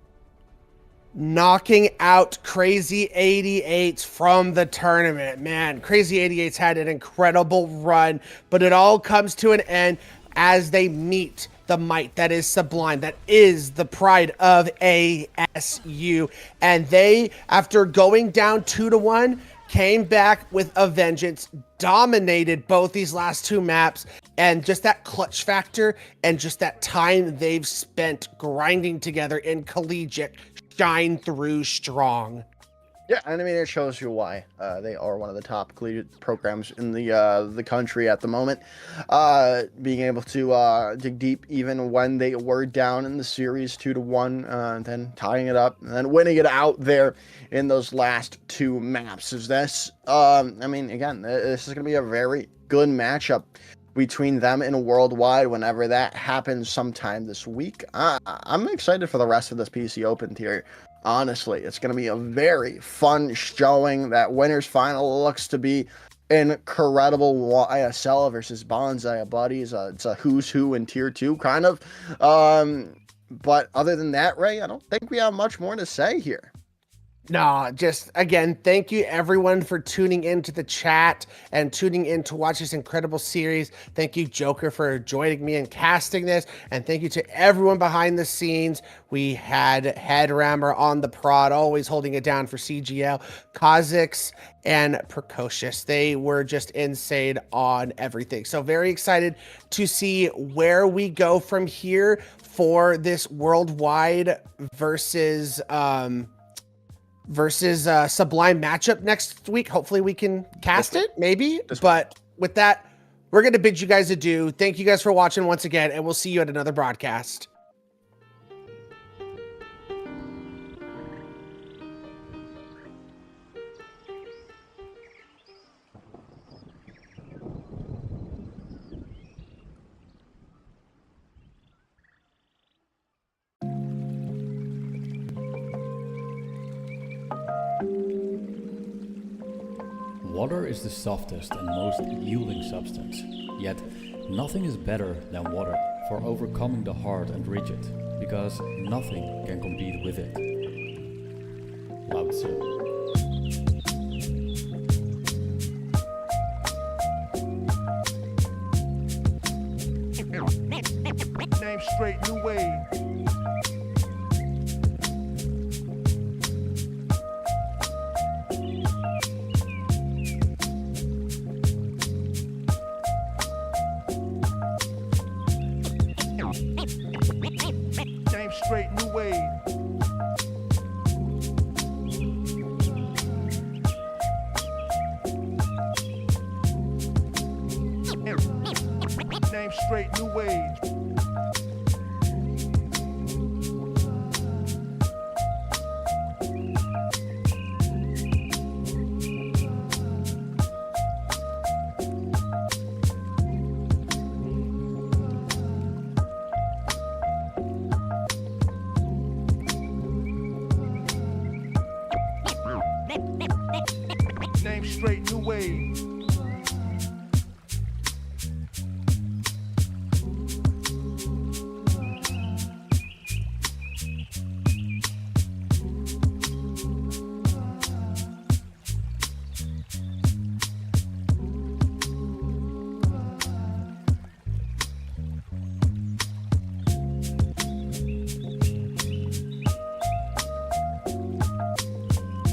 Knocking out Krazy 88z from the tournament. Man, Krazy 88z had an incredible run, but it all comes to an end as they meet the might that is Sublime, that is the pride of ASU. And they, after going down 2-1, came back with a vengeance, dominated both these last two maps, and just that clutch factor and just that time they've spent grinding together in collegiate shine through strong. Yeah, and it shows you why they are one of the top collegiate programs in the country at the moment. Being able to dig deep even when they were down in the series 2-1, then tying it up and then winning it out there in those last two maps. Is this? Again, this is going to be a very good matchup between them and Worldwide whenever that happens sometime this week. I'm excited for the rest of this PC Open tier. Honestly, it's going to be a very fun showing. That winner's final looks to be incredible. YSL versus Bonsai Buddies. It's a who's who in tier 2 kind of. But other than that, Ray, I don't think we have much more to say here. No, just again, thank you everyone for tuning into the chat and tuning in to watch this incredible series. Thank you, Joker, for joining me and casting this. And thank you to everyone behind the scenes. We had Headrammer on the prod, always holding it down for CGL, Kha'Zix, and Precocious. They were just insane on everything. So very excited to see where we go from here for this Worldwide versus Sublime matchup next week. Hopefully we can cast it, maybe. But with that, we're going to bid you guys adieu. Thank you guys for watching once again, and we'll see you at another broadcast. Water is the softest and most yielding substance, yet nothing is better than water for overcoming the hard and rigid, because nothing can compete with it. Lao Tzu. Name straight, new wave. Name straight, new wave. Name straight, new wave. away.